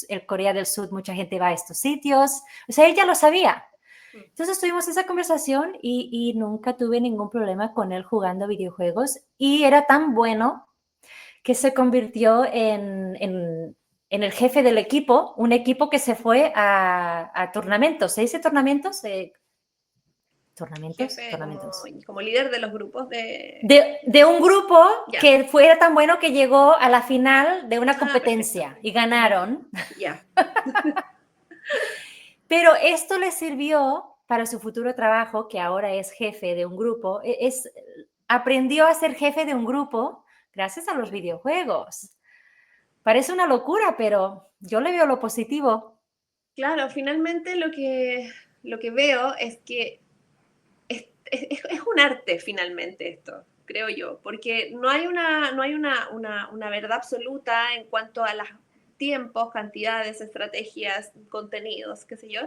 el Corea del Sur, mucha gente va a estos sitios. O sea, él ya lo sabía. Entonces tuvimos esa conversación y nunca tuve ningún problema con él jugando videojuegos y era tan bueno que se convirtió en el jefe del equipo, un equipo que se fue a tornamentos. ¿Se dice tornamentos? ¿Tornamentos? Jefe, Tornamentos. como líder de los grupos de... De un grupo Ya. que fue tan bueno que llegó a la final de una Ah, perfecto. competencia y ganaron. Ya. Pero esto le sirvió para su futuro trabajo, que ahora es jefe de un grupo. Aprendió a ser jefe de un grupo gracias a los videojuegos. Parece una locura, pero yo le veo lo positivo. Claro, finalmente lo que veo es que es un arte finalmente esto, creo yo, porque no hay una verdad absoluta en cuanto a los tiempos, cantidades, estrategias, contenidos, qué sé yo,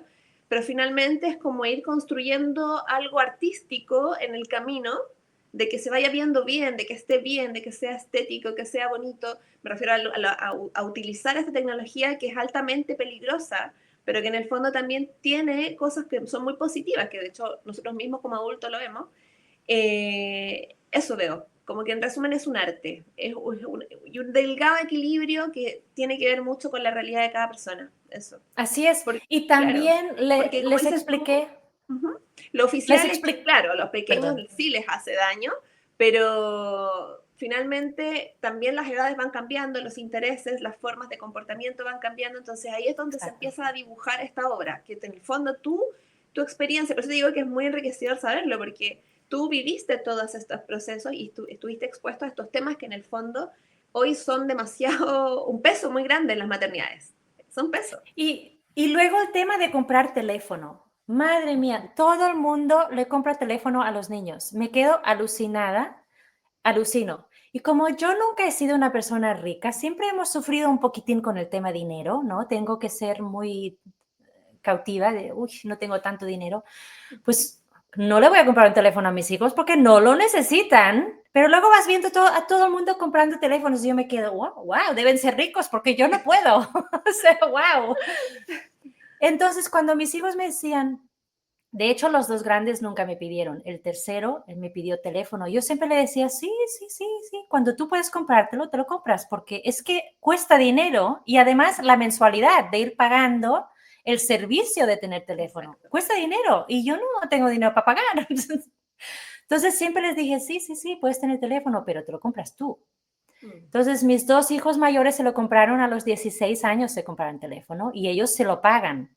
pero finalmente es como ir construyendo algo artístico en el camino, de que se vaya viendo bien, de que esté bien, de que sea estético, que sea bonito. Me refiero a utilizar esta tecnología que es altamente peligrosa, pero que en el fondo también tiene cosas que son muy positivas, que de hecho nosotros mismos como adultos lo vemos. Eso veo, como que en resumen es un arte, y un delgado equilibrio que tiene que ver mucho con la realidad de cada persona, eso. Así es. Porque, Y claro, también porque como les dices tú, expliqué, uh-huh, lo les oficial es que, expliqué, claro, a los pequeños perdón. sí les hace daño, pero finalmente también las edades van cambiando, los intereses, las formas de comportamiento van cambiando, entonces ahí es donde se Exacto. empieza a dibujar esta obra, que en el fondo tu experiencia, por eso te digo que es muy enriquecedor saberlo, porque tú viviste todos estos procesos y tú estuviste expuesto a estos temas que en el fondo hoy son demasiado, un peso muy grande en las maternidades, son peso. Y luego el tema de comprar teléfono. Madre mía, todo el mundo le compra teléfono a los niños. Me quedo alucinada, alucino. Y como yo nunca he sido una persona rica, siempre hemos sufrido un poquitín con el tema dinero, ¿no? Tengo que ser muy cautiva de, uy, no tengo tanto dinero. Pues no le voy a comprar un teléfono a mis hijos porque no lo necesitan. Pero luego vas viendo a todo el mundo comprando teléfonos y yo me quedo, wow, wow, deben ser ricos porque yo no puedo. O sea, wow. Entonces, cuando mis hijos me decían, de hecho, los dos grandes nunca me pidieron. El tercero, él me pidió teléfono. Yo siempre le decía, sí, sí, sí, sí. Cuando tú puedes comprártelo, te lo compras, porque es que cuesta dinero y además la mensualidad de ir pagando el servicio de tener teléfono Exacto. cuesta dinero y yo no tengo dinero para pagar. Entonces siempre les dije, sí, sí, sí, puedes tener teléfono, pero te lo compras tú. Mm. Entonces mis dos hijos mayores se lo compraron a los 16 años, se compraron teléfono y ellos se lo pagan.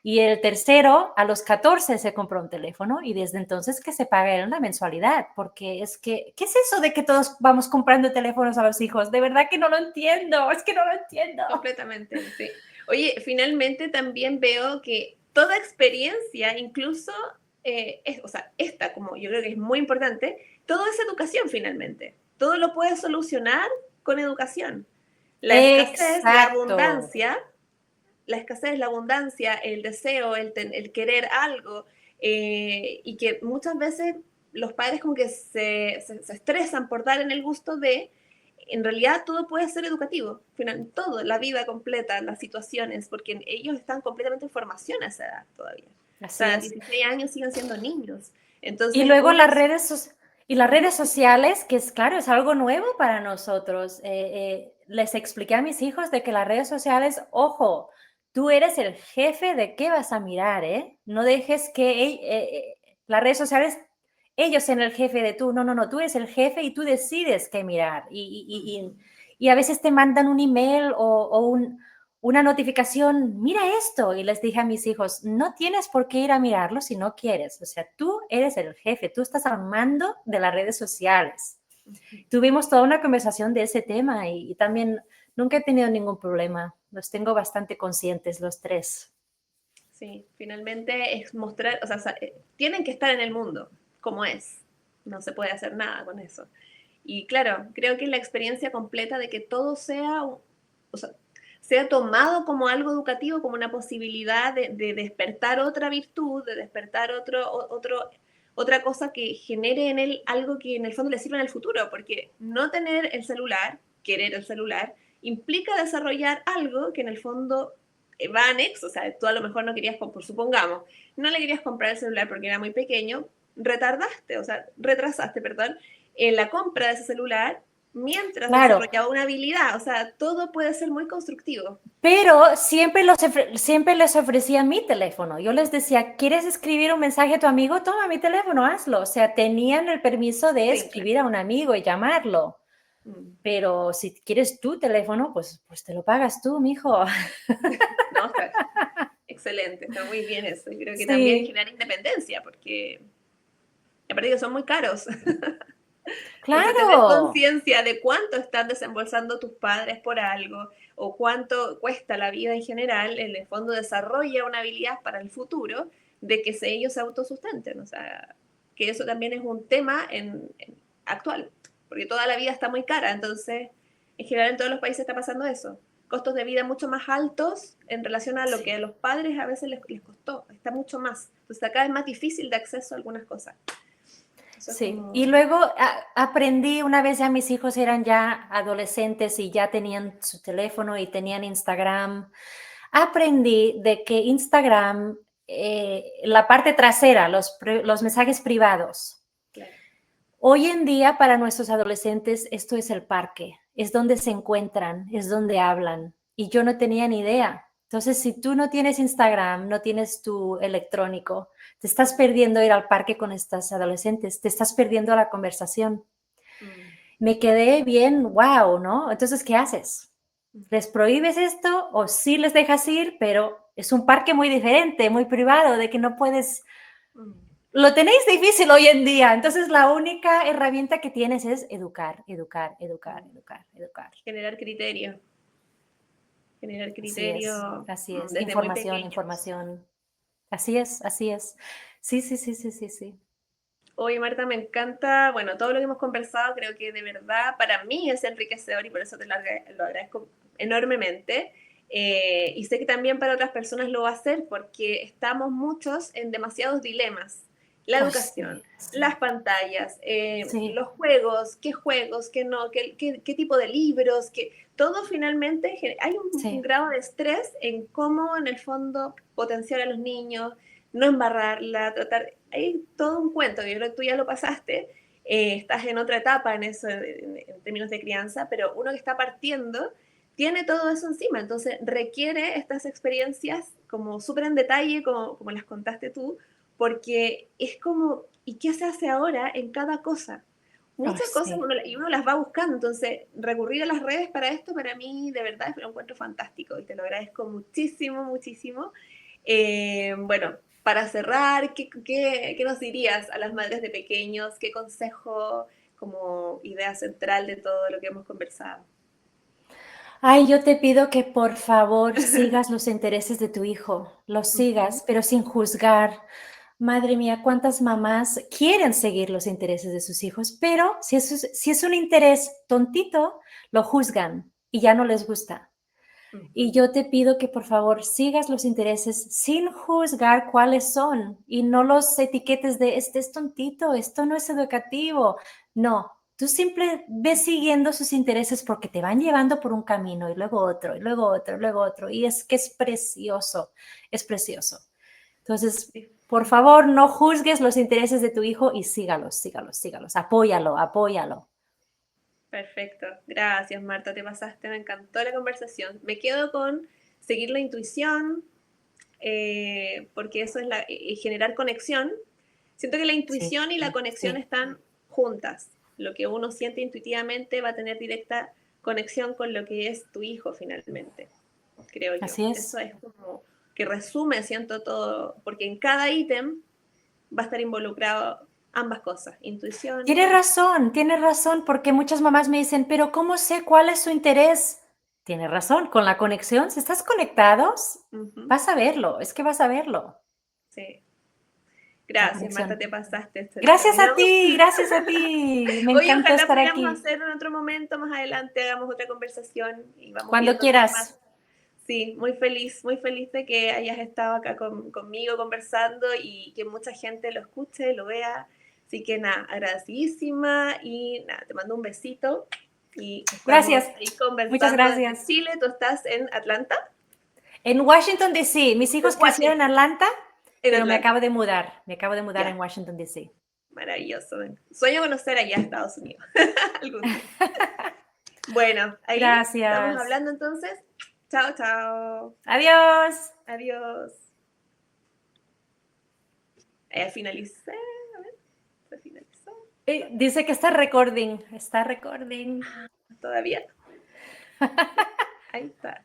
Y el tercero, a los 14 se compró un teléfono y desde entonces que se paga él una mensualidad, porque es que, ¿qué es eso de que todos vamos comprando teléfonos a los hijos? De verdad que no lo entiendo, es que no lo entiendo. Completamente, sí. Oye, finalmente también veo que toda experiencia, incluso, o sea, esta como yo creo que es muy importante, todo es educación finalmente. Todo lo puedes solucionar con educación. La escasez, Exacto. la escasez, la abundancia, el deseo, el querer algo, y que muchas veces los padres como que se estresan por dar en el gusto de, en realidad todo puede ser educativo, final, todo, la vida completa, las situaciones, porque ellos están completamente en formación a esa edad todavía. O Así sea, es. 16 años siguen siendo niños. Y Entonces, luego uno, las redes sociales, que es claro, es algo nuevo para nosotros. Les expliqué a mis hijos de que las redes sociales, ojo, tú eres el jefe de qué vas a mirar, ¿eh? No dejes que las redes sociales, ellos sean el jefe de tú. No, no, no, tú eres el jefe y tú decides qué mirar. Y a veces te mandan un email una notificación, mira esto, y les dije a mis hijos, no tienes por qué ir a mirarlo si no quieres, o sea, tú eres el jefe, tú estás al mando de las redes sociales. Tuvimos toda una conversación de ese tema y también nunca he tenido ningún problema, los tengo bastante conscientes los tres. sí, finalmente es mostrar, o sea, tienen que estar en el mundo, como es. No se puede hacer nada con eso. Y claro, creo que la experiencia completa de que todo sea, o sea, sea tomado como algo educativo, como una posibilidad de despertar otra virtud, de despertar otra cosa que genere en él algo que en el fondo le sirva en el futuro, porque no tener el celular, querer el celular, implica desarrollar algo que en el fondo va anexo, o sea, tú a lo mejor no querías, por supongamos, no le querías comprar el celular porque era muy pequeño, retardaste, o sea, retrasaste, perdón, en la compra de ese celular mientras Claro, desarrollaba una habilidad, o sea, todo puede ser muy constructivo. pero siempre les ofrecía mi teléfono. Yo les decía, ¿quieres escribir un mensaje a tu amigo? Toma mi teléfono, hazlo. O sea, tenían el permiso de Sí, claro. escribir a un amigo y llamarlo. Mm. Pero si quieres tu teléfono, pues te lo pagas tú, mijo. No, está excelente, está muy bien eso. Y creo que también Sí, genera independencia, porque aparte que son muy caros. Entonces, tener claro. conciencia de cuánto están desembolsando tus padres por algo o cuánto cuesta la vida en general, en el fondo desarrolla una habilidad para el futuro de que ellos se autosustenten. O sea, que eso también es un tema actual, porque toda la vida está muy cara. Entonces, en general en todos los países está pasando eso. Costos de vida mucho más altos en relación a lo que a Sí. los padres a veces les costó. Está mucho más. Entonces, acá es más difícil de acceso a algunas cosas. Eso es Sí, como... y luego aprendí, una vez ya mis hijos eran ya adolescentes y ya tenían su teléfono y tenían Instagram, aprendí de que Instagram, la parte trasera, los mensajes privados, Claro. hoy en día para nuestros adolescentes esto es el parque, es donde se encuentran, es donde hablan y yo no tenía ni idea. Entonces, si tú no tienes Instagram, no tienes tu electrónico, te estás perdiendo ir al parque con estas adolescentes, te estás perdiendo la conversación. Mm. Me quedé bien, wow, ¿no? Entonces, ¿qué haces? Mm. ¿Les prohíbes esto o sí les dejas ir, pero es un parque muy diferente, muy privado, de que no puedes, Mm. lo tenéis difícil hoy en día, entonces la única herramienta que tienes es educar, educar, educar, Mm. educar, educar. Generar criterio, generar criterio Así es, desde muy información, pequeños. información. Así es, así es. Sí, sí, sí, sí, sí, sí. Oye, Marta, me encanta, bueno, todo lo que hemos conversado creo que de verdad para mí es enriquecedor y por eso lo agradezco enormemente. Y sé que también para otras personas lo va a hacer porque estamos muchos en demasiados dilemas. La Ay, sí, educación, las sí, pantallas, sí, los juegos, qué no, qué tipo de libros, que todo finalmente hay un sí. grado de estrés en cómo en el fondo potenciar a los niños, no embarrarla, tratar, hay todo un cuento, yo creo que tú ya lo pasaste, estás en otra etapa en eso, en términos de crianza, pero uno que está partiendo tiene todo eso encima, entonces requiere estas experiencias como súper en detalle, como las contaste tú, porque es como, ¿y qué se hace ahora en cada cosa? Ay, Muchas cosas sí. y uno las va buscando, entonces recurrir a las redes para esto para mí de verdad lo encuentro fantástico y te lo agradezco muchísimo, muchísimo. Bueno, para cerrar, ¿qué nos dirías a las madres de pequeños? ¿Qué consejo como idea central de todo lo que hemos conversado? Ay, yo te pido que por favor sigas los intereses de tu hijo, los Ujú. sigas, pero sin juzgar. Madre mía, cuántas mamás quieren seguir los intereses de sus hijos, pero si es un interés tontito, lo juzgan y ya no les gusta. Y Ujú. yo te pido que por favor sigas los intereses sin juzgar cuáles son y no los etiquetes de este es tontito, esto no es educativo. No, tú simple ves siguiendo sus intereses porque te van llevando por un camino y luego otro, y luego otro, y luego otro. Y es que es precioso, es precioso. Entonces, Sí. Por favor, no juzgues los intereses de tu hijo y sígalos. Apóyalo, apóyalo. Perfecto. Gracias, Marta, te pasaste, me encantó la conversación. Me quedo con seguir la intuición, porque eso es generar conexión. Siento que la Sí, intuición y la conexión sí, están juntas. Lo que uno siente intuitivamente va a tener directa conexión con lo que es tu hijo finalmente, creo yo. así Eso es. es como que resume, siento todo, porque en cada ítem va a estar involucrado ambas cosas, intuición y conexión. Tienes razón, porque muchas mamás me dicen, pero ¿cómo sé cuál es su interés? Tienes razón, con la conexión, si estás conectados, Ujú, vas a verlo, es que vas a verlo, sí. la Gracias, Marta, conexión. te pasaste. Gracias a Terminamos. ti, gracias a ti. Me Oye, encanta ojalá estar podamos aquí. hacer en otro momento, más adelante, hagamos otra conversación y vamos Cuando viendo temas. quieras. Sí, muy feliz de que hayas estado acá conmigo conversando y que mucha gente lo escuche, lo vea. Así que nada, agradecidísima y nada, te mando un besito y estamos Gracias. ahí Muchas conversando desde gracias. Chile. ¿Tú estás en Atlanta? En Washington, D.C. Mis En hijos crecieron en Washington, Atlanta, en pero me Atlanta. acabo de mudar. Me acabo de mudar Ya, en Washington, D.C. maravilloso. Sueño conocer allá a Estados Unidos algún día. Bueno, ahí estamos Gracias. hablando entonces. Chao, chao. Adiós. Adiós. Finalicé. A ver, se finalizó. Dice que está recording. Está recording. ¿Todavía? Ahí está.